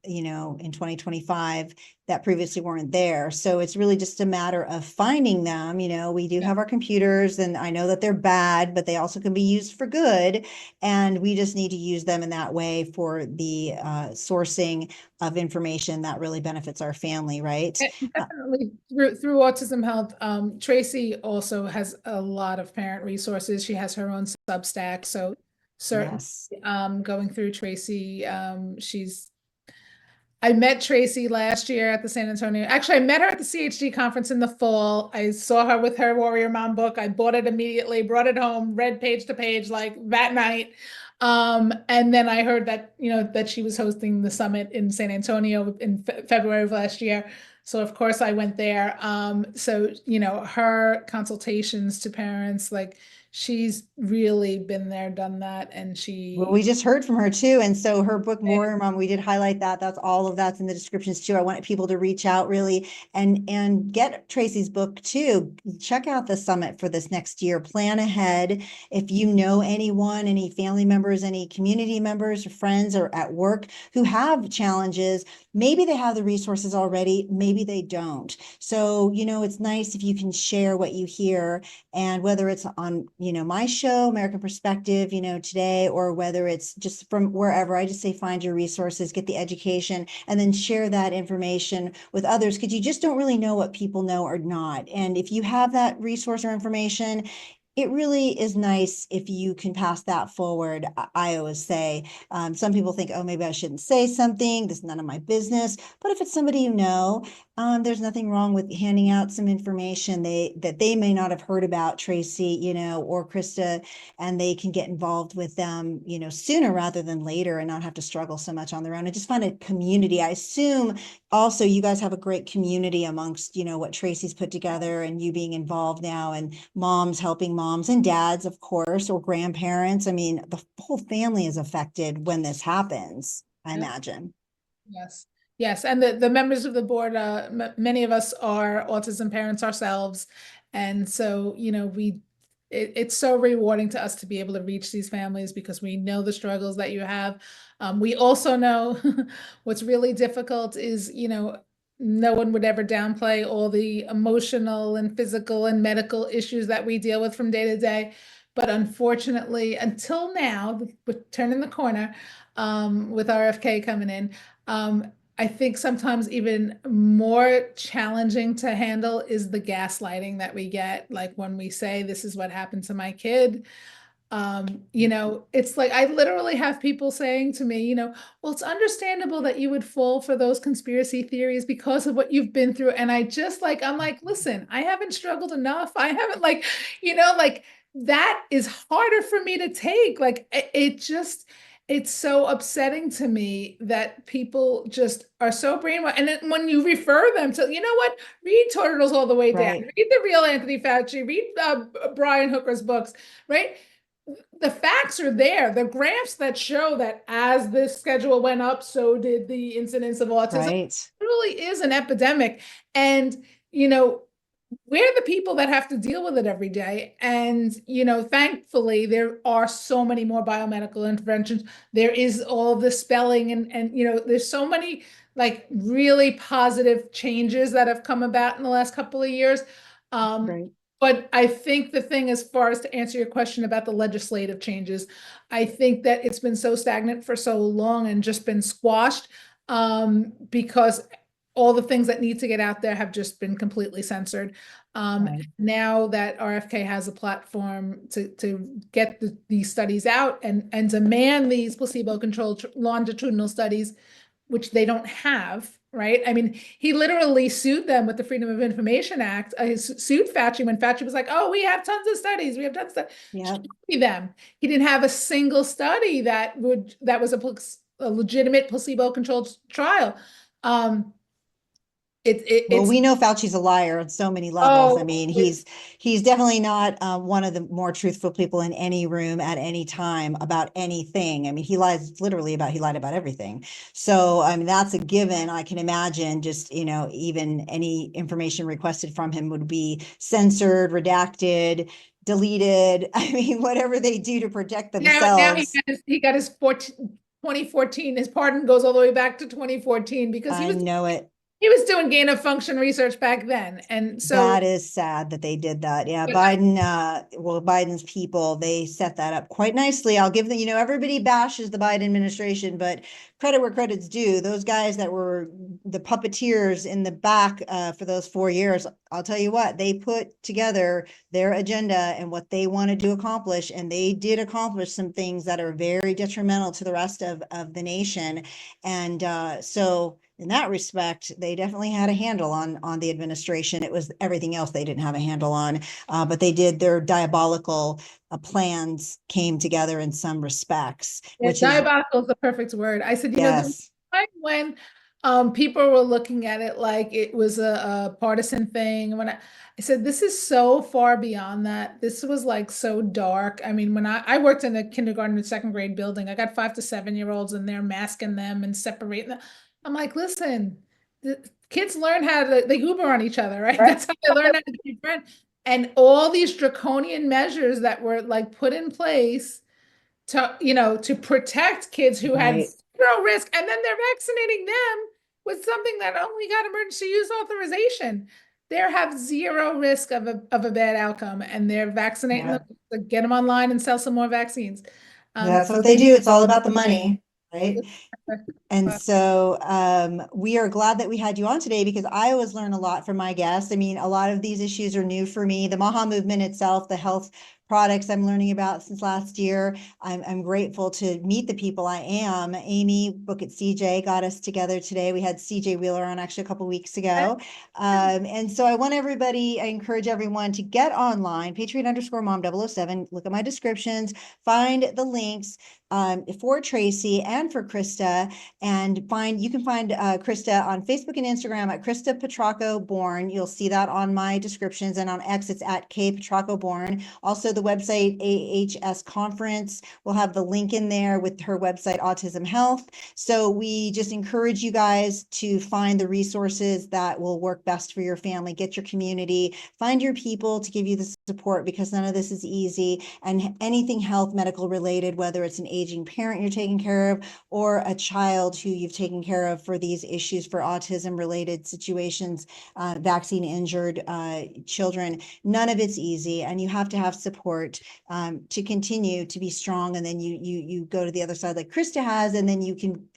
you know, in 2025 that previously weren't there. So it's really just a matter of finding them. You know, we do have our computers and I know that they're bad, but they also can be used for good. And we just need to use them in that way for the sourcing of information that really benefits our family, right? Definitely through Autism Health. Tracy also has a lot of parent resources. She has her own Substack. So certainly Yes. going through Tracy, I met Tracy last year at the San Antonio. Actually, I met her at the CHD conference in the fall. I saw her with her Warrior Mom book. I bought it immediately, brought it home, read page to page like that night. And then I heard that, you know, that she was hosting the summit in San Antonio in February of last year. So of course I went there. So, you know, her consultations to parents, like she's really been there, done that. And Well, she, we just heard from her too. And so her book, Warrior Mom, we did highlight that. That's all of that's in the descriptions too. I want people to reach out really and get Tracy's book too. Check out the summit for this next year. Plan ahead. If you know anyone, any family members, any community members or friends or at work who have challenges, maybe they have the resources already, maybe they don't. So, you know, it's nice if you can share what you hear and whether it's on, you know, my show, American Perspective, you know, today, or whether it's just from wherever, I just say find your resources, get the education, and then share that information with others because you just don't really know what people know or not. And if you have that resource or information, it really is nice if you can pass that forward. I always say, some people think, oh, maybe I shouldn't say something. This is none of my business. But if it's somebody you know, there's nothing wrong with handing out some information that they may not have heard about, Tracy, you know, or Krista, and they can get involved with them, you know, sooner rather than later and not have to struggle so much on their own. And just find a community. I assume also you guys have a great community amongst, you know, what Tracy's put together and you being involved now and moms helping moms and dads, of course, or grandparents. I mean, the whole family is affected when this happens, I imagine. yes. Yes, and the members of the board, many of us are autism parents ourselves, and so you know it's so rewarding to us to be able to reach these families because we know the struggles that you have. We also know what's really difficult is, you know, no one would ever downplay all the emotional and physical and medical issues that we deal with from day to day. But unfortunately, until now, we're turning the corner with RFK coming in. I think sometimes even more challenging to handle is the gaslighting that we get. Like when we say, this is what happened to my kid. It's like I literally have people saying to me, well, it's understandable that you would fall for those conspiracy theories because of what you've been through. And I'm like, listen, I haven't struggled enough. I haven't like that is harder for me to take. Like it's so upsetting to me that people just are so brainwashed. And then when you refer them to, read Turtles All the Way Down, Right. read The Real Anthony Fauci, read Brian Hooker's books, right? The facts are there. The graphs that show that as this schedule went up, so did the incidence of autism. Right. It really is an epidemic. And, we're the people that have to deal with it every day. And, thankfully, there are so many more biomedical interventions. There is all the spelling and there's so many like really positive changes that have come about in the last couple of years. Right. But I think the thing, as far as to answer your question about the legislative changes, I think that it's been so stagnant for so long and just been squashed because all the things that need to get out there have just been completely censored. Right. Now that RFK has a platform to get these studies out and demand these placebo-controlled longitudinal studies, which they don't have, right? I mean, he literally sued them with the Freedom of Information Act. He sued Fauci when Fauci was like, oh, we have tons of studies. We have tons of studies. Yeah. Them. He didn't have a single study that was a legitimate placebo-controlled trial. Well, we know Fauci's a liar on so many levels. I mean, he's definitely not one of the more truthful people in any room at any time about anything. I mean, he lied about everything. So, I mean, that's a given. I can imagine just, even any information requested from him would be censored, redacted, deleted. I mean, whatever they do to protect themselves. Now he got his 2014, his pardon goes all the way back to 2014 because I know it. He was doing gain of function research back then. And so that is sad that they did that. Yeah. Biden's people, they set that up quite nicely. I'll give them, everybody bashes the Biden administration, but credit where credit's due. Those guys that were the puppeteers in the back for those 4 years, I'll tell you what, they put together their agenda and what they wanted to accomplish. And they did accomplish some things that are very detrimental to the rest of the nation. And so in that respect, they definitely had a handle on the administration. It was everything else they didn't have a handle on, but they did. Their diabolical plans came together in some respects. Which diabolical is the perfect word. I said, yes. When people were looking at it like it was a partisan thing, when I said, this is so far beyond that. This was like so dark. I mean, when I worked in a kindergarten and second grade building, I got 5 to 7 year olds and they're masking them and separating them. I'm like, listen, the kids learn how they Uber on each other, right? That's how they learn how to be friends. And all these draconian measures that were like put in place to protect kids who had zero risk, and then they're vaccinating them with something that only got emergency use authorization. They have zero risk of a bad outcome, and they're vaccinating them to get them online and sell some more vaccines. That's what they do. It's all about the money, right? And so we are glad that we had you on today because I always learn a lot from my guests. I mean, a lot of these issues are new for me. The MAHA movement itself, the health products I'm learning about since last year. I'm grateful to meet the people I am. Amy Book at CJ got us together today. We had CJ Wheeler on actually a couple of weeks ago. And so I encourage everyone to get online, Patriot_Mom007, look at my descriptions, find the links for Tracy and for Krista, and you can find Krista on Facebook and Instagram at Krista Petraco Bourne. You'll see that on my descriptions, and on X it's at K Petraco Bourne. Also the website AHS Conference, we'll have the link in there with her website Autism Health. So we just encourage you guys to find the resources that will work best for your family, get your community, find your people to give you the support, because none of this is easy. And anything health medical related, whether it's an aging parent you're taking care of, or a child who you've taken care of for these issues for autism related situations, vaccine injured children. None of it's easy, and you have to have support to continue to be strong. And then you go to the other side like Krista has, and then you can,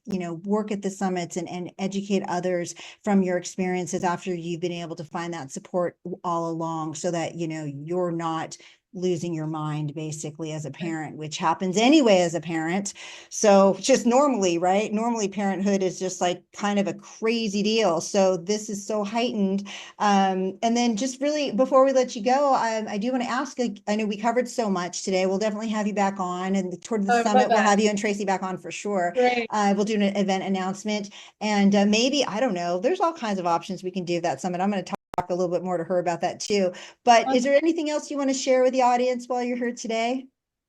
work at the summits and educate others from your experiences after you've been able to find that support all along, so that, you're not losing your mind basically as a parent, which happens anyway as a parent. So just normally, right? Normally parenthood is just like kind of a crazy deal. So this is so heightened. And then just really, before we let you go, I do want to ask, I know we covered so much today. We'll definitely have you back on, and toward the Sorry about summit, we'll that. have you and Tracy back on for sure. Great. We'll do an event announcement, and maybe, I don't know, there's all kinds of options we can do at that summit. I'm going to talk a little bit more to her about that too. But is there anything else you want to share with the audience while you're here today?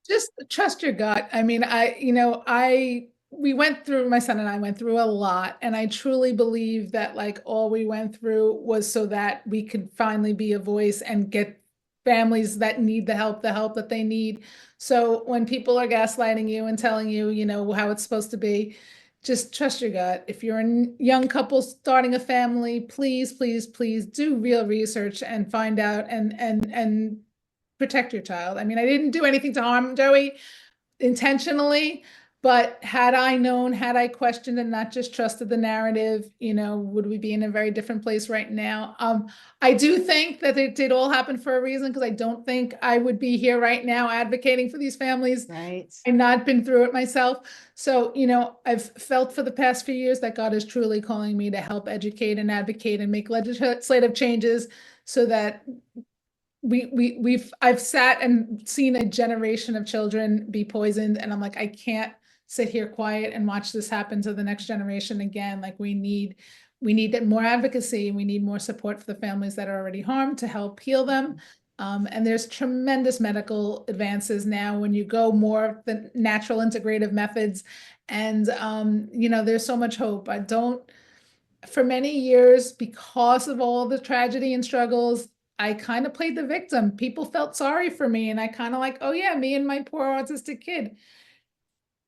Just trust your gut. I mean, we went through, my son and I went through a lot, and I truly believe that like all we went through was so that we could finally be a voice and get families that need the help that they need. So when people are gaslighting you and telling you, how it's supposed to be, just trust your gut. If you're a young couple starting a family, please, please, please do real research and find out and protect your child. I mean, I didn't do anything to harm Joey intentionally, but had I known, had I questioned and not just trusted the narrative, would we be in a very different place right now? I do think that it did all happen for a reason, because I don't think I would be here right now advocating for these families. Right. I've not been through it myself. So, I've felt for the past few years that God is truly calling me to help educate and advocate and make legislative changes so that I've sat and seen a generation of children be poisoned, and I'm like, I can't sit here quiet and watch this happen to the next generation again. Like we need more advocacy. We need more support for the families that are already harmed to help heal them. And there's tremendous medical advances now when you go more the natural integrative methods. And, there's so much hope. For many years, because of all the tragedy and struggles, I kind of played the victim. People felt sorry for me, and I kind of like, oh yeah, me and my poor autistic kid.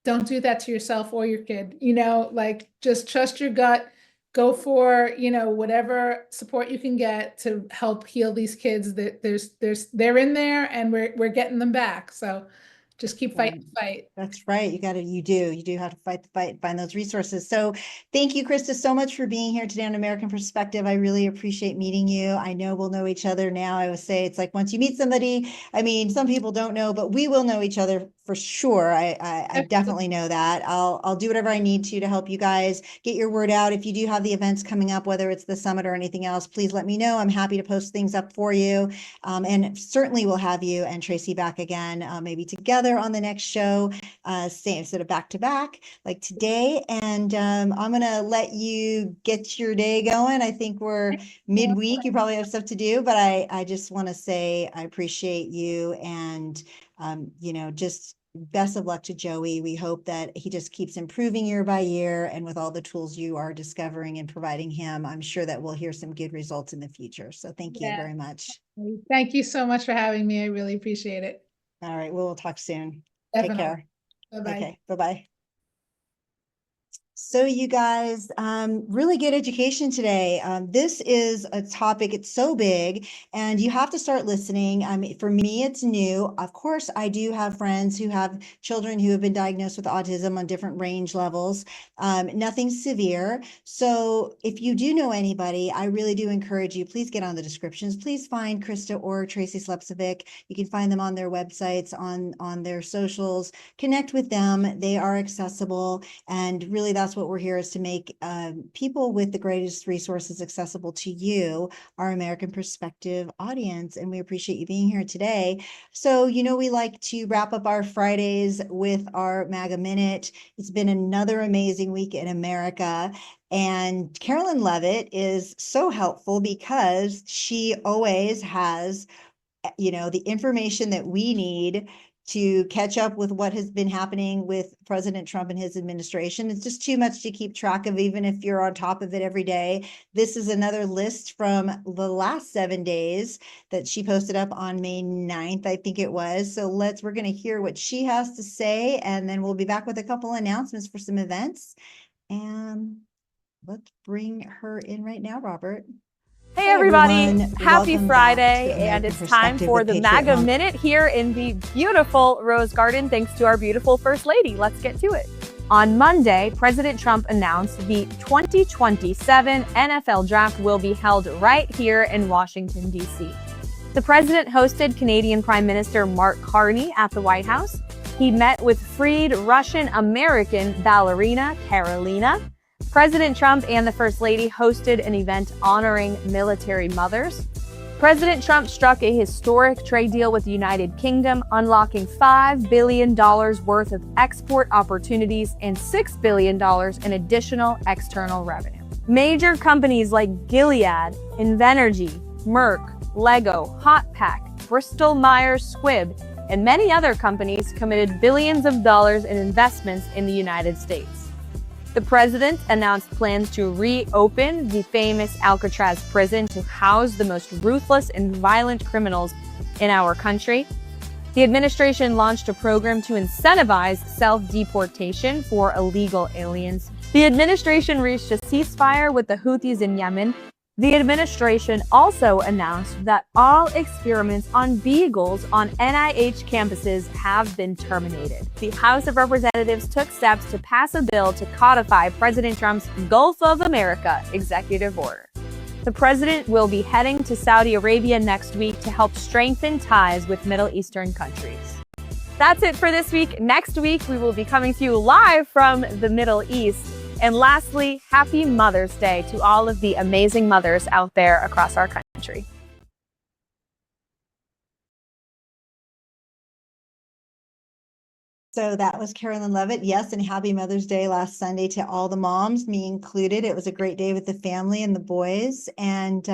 Don't do that to yourself or your kid. Like just trust your gut. Go for, whatever support you can get to help heal these kids. That they're in there, and we're getting them back. So just keep fighting the fight. That's right. You do have to fight the fight, find those resources. So thank you, Krista, so much for being here today on American Perspective. I really appreciate meeting you. I know we'll know each other now. I would say it's like once you meet somebody, I mean, some people don't know, but we will know each other for sure. I definitely know that. I'll do whatever I need to help you guys get your word out. If you do have the events coming up, whether it's the summit or anything else, please let me know. I'm happy to post things up for you. And certainly we'll have you and Tracy back again, maybe together on the next show, same sort of back to back like today. And I'm going to let you get your day going. I think we're midweek. You probably have stuff to do, but I just want to say I appreciate you, and just best of luck to Joey. We hope that he just keeps improving year by year, and with all the tools you are discovering and providing him, I'm sure that we'll hear some good results in the future. So thank you very much. Thank you so much for having me. I really appreciate it. All right. We'll talk soon. Definitely. Take care. Bye-bye. Okay. Bye-bye. So you guys, really good education today. This is a topic, it's so big, and you have to start listening. For me, it's new. Of course, I do have friends who have children who have been diagnosed with autism on different range levels, nothing severe. So if you do know anybody, I really do encourage you, please get on the descriptions. Please find Krista or Tracy Slepcevic. You can find them on their websites, on their socials. Connect with them. They are accessible, and really that's what we're here, is to make people with the greatest resources accessible to you, our American Perspective audience. And we appreciate you being here today. So, we like to wrap up our Fridays with our MAGA Minute. It's been another amazing week in America. And Carolyn Levitt is so helpful because she always has, the information that we need to catch up with what has been happening with President Trump and his administration. It's just too much to keep track of, even if you're on top of it every day. This is another list from the last 7 days that she posted up on May 9th, I think it was. So we're going to hear what she has to say, and then we'll be back with a couple announcements for some events. And let's bring her in right now, Robert. Hey everybody, everyone. happy Welcome Friday, back to and American it's time Perspective for with the Patriot MAGA Mom. Minute here in the beautiful Rose Garden, thanks to our beautiful First Lady. Let's get to it. On Monday, President Trump announced the 2027 NFL Draft will be held right here in Washington, D.C. The president hosted Canadian Prime Minister Mark Carney at the White House. He met with freed Russian-American ballerina Karolina. President Trump and the First Lady hosted an event honoring military mothers. President Trump struck a historic trade deal with the United Kingdom, unlocking $5 billion worth of export opportunities and $6 billion in additional external revenue. Major companies like Gilead, Invenergy, Merck, Lego, Hotpack, Bristol-Myers Squibb, and many other companies committed billions of dollars in investments in the United States. The president announced plans to reopen the famous Alcatraz prison to house the most ruthless and violent criminals in our country. The administration launched a program to incentivize self-deportation for illegal aliens. The administration reached a ceasefire with the Houthis in Yemen. The administration also announced that all experiments on beagles on NIH campuses have been terminated. The House of Representatives took steps to pass a bill to codify President Trump's Gulf of America executive order. The president will be heading to Saudi Arabia next week to help strengthen ties with Middle Eastern countries. That's it for this week. Next week, we will be coming to you live from the Middle East. And lastly, happy Mother's Day to all of the amazing mothers out there across our country. So that was Carolyn Levitt. Yes, and happy Mother's Day last Sunday to all the moms, me included. It was a great day with the family and the boys. And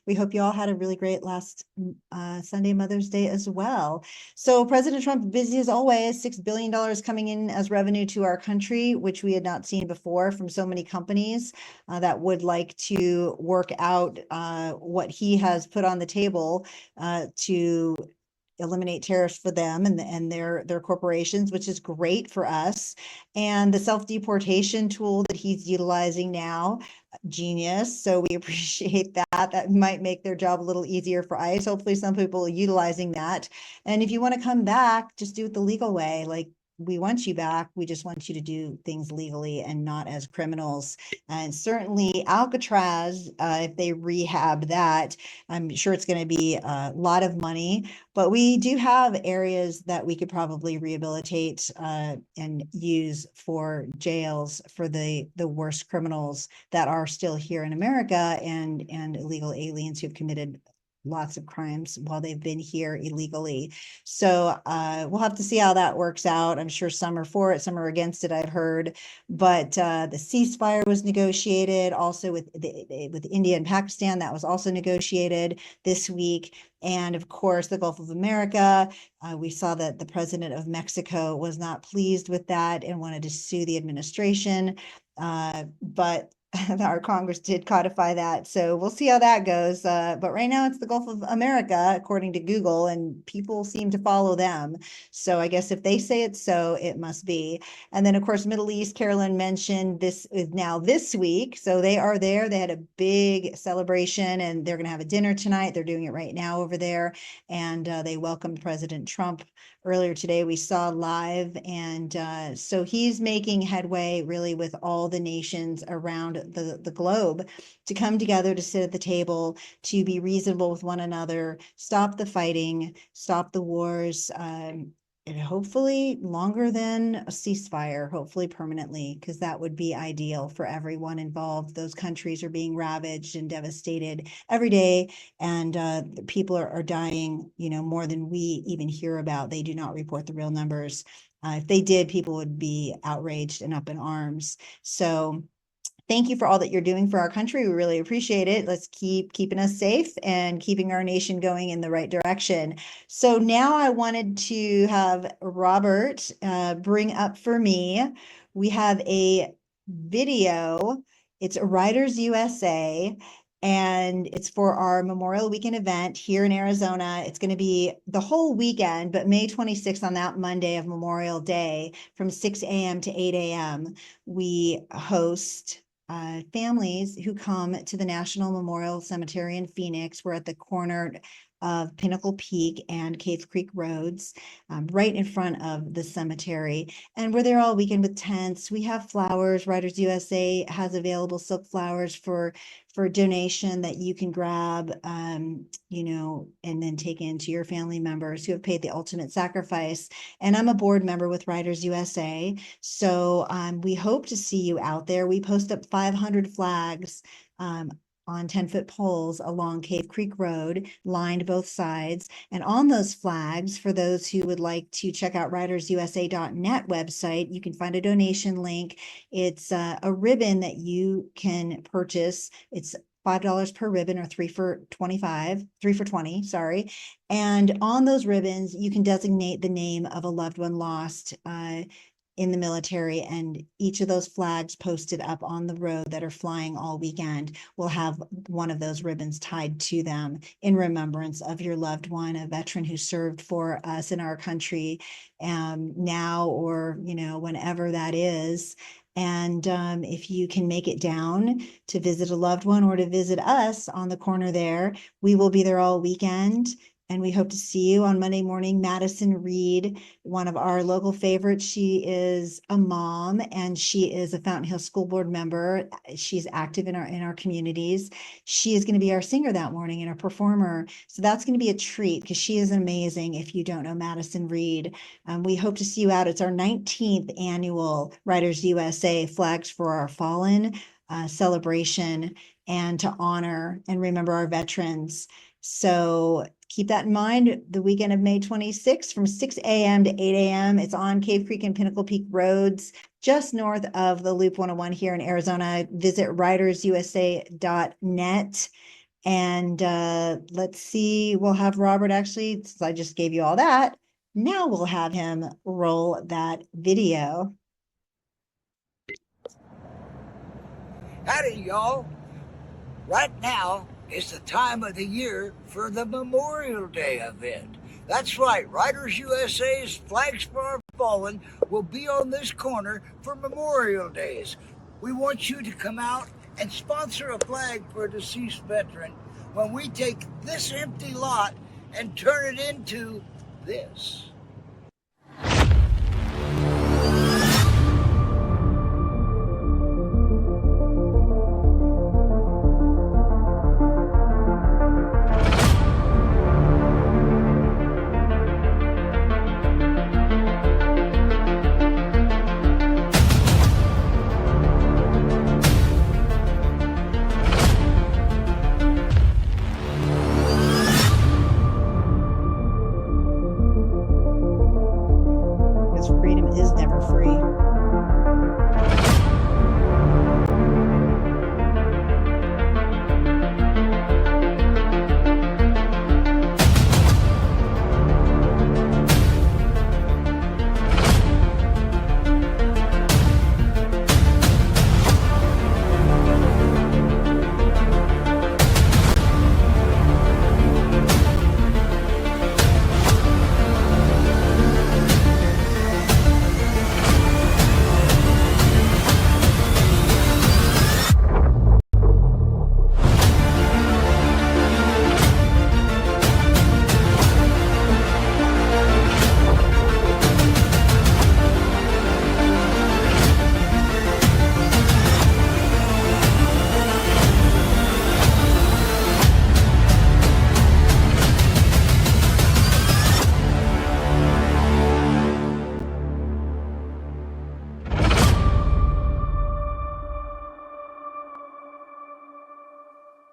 we hope you all had a really great last Sunday Mother's Day as well. So President Trump, busy as always, $6 billion coming in as revenue to our country, which we had not seen before from so many companies that would like to work out what he has put on the table to eliminate tariffs for them and their corporations, which is great for us. And the self-deportation tool that he's utilizing now, genius. So we appreciate that. That might make their job a little easier for ICE. Hopefully some people are utilizing that. And if you want to come back, just do it the legal way. Like, we want you back. We just want you to do things legally and not as criminals. And certainly Alcatraz, if they rehab that, I'm sure it's going to be a lot of money. But we do have areas that we could probably rehabilitate and use for jails for the worst criminals that are still here in America and illegal aliens who've committed lots of crimes while they've been here illegally. So we'll have to see how that works out. I'm sure some are for it, some are against it, I've heard. But the ceasefire was negotiated also with India and Pakistan. That was also negotiated this week. And of course, the Gulf of America, we saw that the president of Mexico was not pleased with that and wanted to sue the administration. But our Congress did codify that. So we'll see how that goes. But right now it's the Gulf of America, according to Google, and people seem to follow them. So I guess if they say it's so, it must be. And then of course, Middle East, Carolyn mentioned this is now this week. So they are there. They had a big celebration and they're going to have a dinner tonight. They're doing it right now over there. And they welcomed President Trump earlier today. We saw live. And so he's making headway really with all the nations around the globe to come together, to sit at the table, to be reasonable with one another, stop the fighting, stop the wars, and hopefully longer than a ceasefire, hopefully permanently, because that would be ideal for everyone involved. Those countries are being ravaged and devastated every day, and people are dying, more than we even hear about. They do not report the real numbers. If they did, people would be outraged and up in arms. So thank you for all that you're doing for our country. We really appreciate it. Let's keep keeping us safe and keeping our nation going in the right direction. So now I wanted to have Robert bring up for me. We have a video. It's Riders USA, and it's for our Memorial Weekend event here in Arizona. It's going to be the whole weekend, but May 26th on that Monday of Memorial Day from 6 a.m. to 8 a.m. We host families who come to the National Memorial Cemetery in Phoenix. We're at the corner of Pinnacle Peak and Cave Creek Roads, right in front of the cemetery. And we're there all weekend with tents. We have flowers. Riders USA has available silk flowers for donation that you can grab, you know, and then take into your family members who have paid the ultimate sacrifice. And I'm a board member with Riders USA. So we hope to see you out there. We post up 500 flags on 10-foot poles along Cave Creek Road, lined both sides. And on those flags, for those who would like to check out ridersusa.net website, you can find a donation link. It's a ribbon that you can purchase. It's $5 per ribbon, or 3 for 20, sorry. And on those ribbons, you can designate the name of a loved one lost in the military, and each of those flags posted up on the road that are flying all weekend will have one of those ribbons tied to them in remembrance of your loved one, a veteran who served for us in our country now, or, you know, whenever that is. And if you can make it down to visit a loved one or to visit us on the corner there, we will be there all weekend. And we hope to see you on Monday morning. Madison Reed, one of our local favorites. She is a mom, and she is a Fountain Hill School Board member. She's active in our communities. She is going to be our singer that morning and a performer. So that's going to be a treat, because she is amazing. If you don't know Madison Reed, we hope to see you out. It's our 19th annual Riders USA Flags for Our Fallen celebration, and to honor and remember our veterans. So keep that in mind. The weekend of May 26th from 6 a.m. to 8 a.m. It's on Cave Creek and Pinnacle Peak Roads, just north of the Loop 101 here in Arizona. Visit ridersusa.net. And let's see, we'll have Robert, actually, since I just gave you all that, now we'll have him roll that video. Howdy, y'all. Right now is the time of the year for the Memorial Day event. That's right, Riders USA's Flags for Our Fallen will be on this corner for Memorial Days. We want you to come out and sponsor a flag for a deceased veteran when we take this empty lot and turn it into this. Freedom is never free.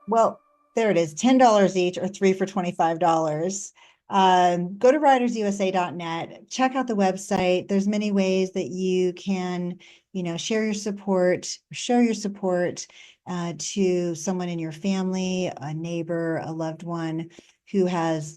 Well, there it is, $10 each, or 3 for $25. Go to ridersusa.net, check out the website. There's many ways that you can, share your support, show your support to someone in your family, a neighbor, a loved one who has,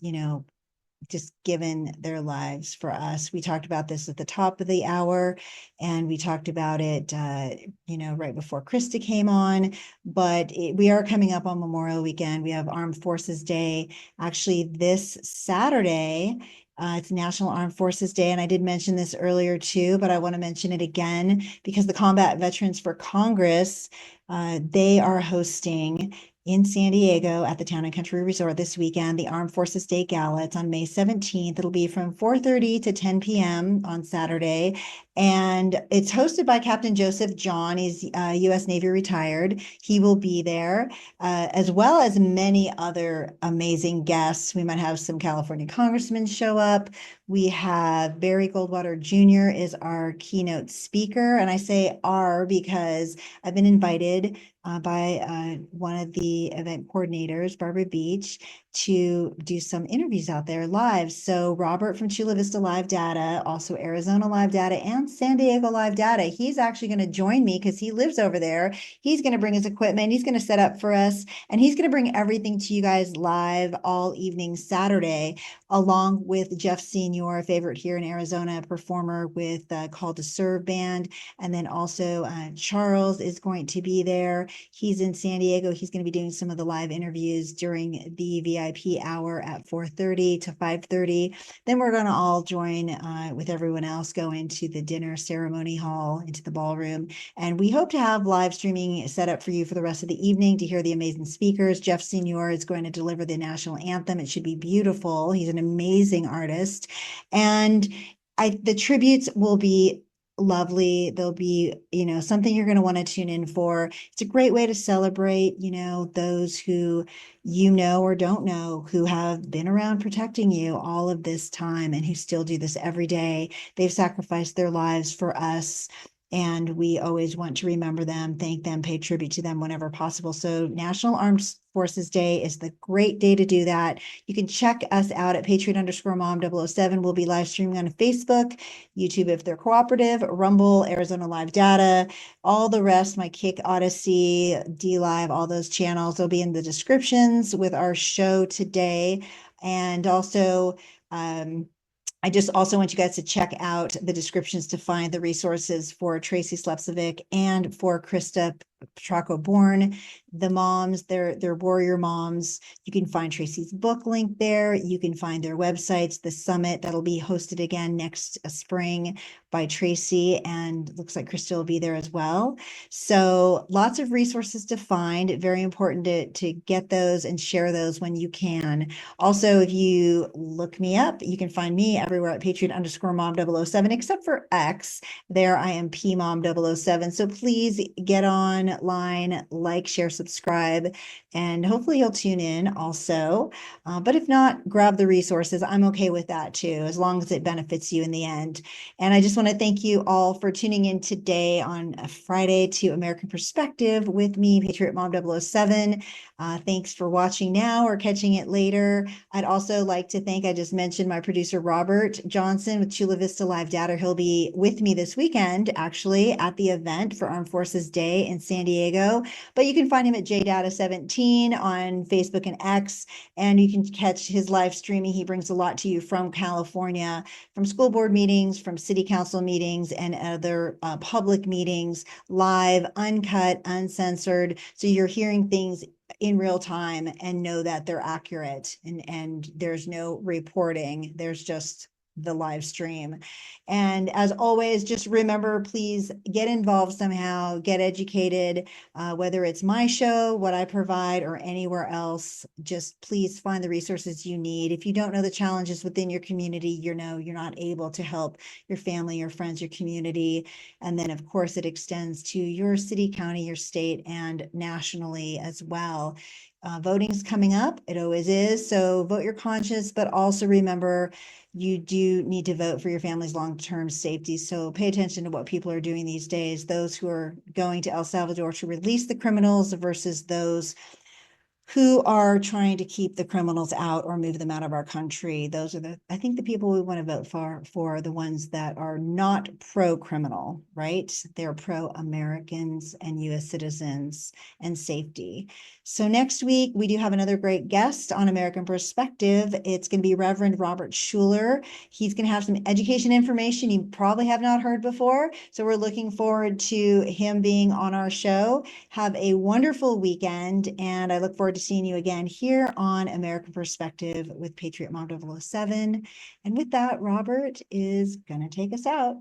just given their lives for us. We talked about this at the top of the hour, and we talked about it, right before Krista came on, but we are coming up on Memorial Weekend. We have Armed Forces Day, actually this Saturday. It's National Armed Forces Day, and I did mention this earlier too, but I want to mention it again because the Combat Veterans for Congress, they are hosting in San Diego at the Town and Country Resort this weekend, the Armed Forces Day Gala. It's on May 17th. It'll be from 4:30 to 10 p.m. on Saturday. And it's hosted by Captain Joseph John. He's U.S. Navy retired. He will be there, as well as many other amazing guests. We might have some California congressmen show up. We have Barry Goldwater Jr. is our keynote speaker. And I say "our" because I've been invited by one of the event coordinators, Barbara Beach, to do some interviews out there live. So Robert from Chula Vista Live Data, also Arizona Live Data, and San Diego Live Data, he's actually going to join me because he lives over there. He's going to bring his equipment. He's going to set up for us, and he's going to bring everything to you guys live all evening Saturday, along with Jeff Senior, a favorite here in Arizona, performer with Call to Serve Band. And then also Charles is going to be there. He's in San Diego. He's going to be doing some of the live interviews during the VIP hour at 4:30 to 5:30. Then we're going to all join with everyone else, go into the dinner ceremony hall, into the ballroom. And we hope to have live streaming set up for you for the rest of the evening to hear the amazing speakers. Jeff Senior is going to deliver the national anthem. It should be beautiful. He's an amazing artist. And the tributes will be lovely. There'll be, something you're going to want to tune in for. It's a great way to celebrate, those who or don't know, who have been around protecting you all of this time and who still do this every day. They've sacrificed their lives for us, and we always want to remember them, thank them, pay tribute to them whenever possible. So National Armed Forces Day is the great day to do that. You can check us out at Patriot_Mom007. We'll be live streaming on Facebook, YouTube if they're cooperative, Rumble, Arizona Live Data, all the rest, my Kick, Odyssey, D Live, all those channels will be in the descriptions with our show today. And also, I just also want you guys to check out the descriptions to find the resources for Tracy Slepcevic and for Krista Petraco Bourne, the moms, they're warrior moms. You can find Tracy's book link there. You can find their websites, the summit that'll be hosted again next spring by Tracy, and looks like Krista will be there as well. So lots of resources to find. Very important to get those and share those when you can. Also, if you look me up, you can find me everywhere at Patriot_Mom007, except for X. There I am PMom007. So please get online, like, share, subscribe, and hopefully you'll tune in also. But if not, grab the resources. I'm okay with that too, as long as it benefits you in the end. And I just want to thank you all for tuning in today on a Friday to American Perspective with me, Patriot Mom 007. Thanks for watching now or catching it later. I'd also like to thank, I just mentioned, my producer, Robert Johnson with Chula Vista Live Data. He'll be with me this weekend, actually, at the event for Armed Forces Day in San Diego. But you can find him at JData17 on Facebook and X, and you can catch his live streaming. He brings a lot to you from California, from school board meetings, from city council meetings, and other public meetings, live, uncut, uncensored. So you're hearing things in real time and know that they're accurate, and there's no reporting. There's just the live stream. And as always, just remember, please get involved somehow, get educated, whether it's my show, what I provide, or anywhere else. Just please find the resources you need. If you don't know the challenges within your community, you're not able to help your family, your friends, your community. And then of course it extends to your city, county, your state, and nationally as well. Voting's coming up. It always is. So vote your conscience, but also remember, you do need to vote for your family's long-term safety. So pay attention to what people are doing these days. Those who are going to El Salvador to release the criminals versus those who are trying to keep the criminals out or move them out of our country. Those are I think the people we want to vote for are the ones that are not pro-criminal, right? They're pro-Americans and US citizens and safety. So next week, we do have another great guest on American Perspective. It's going to be Reverend Robert Schuler. He's going to have some education information you probably have not heard before. So we're looking forward to him being on our show. Have a wonderful weekend, and I look forward to seeing you again here on American Perspective with Patriot Mom 007. And with that, Robert is going to take us out.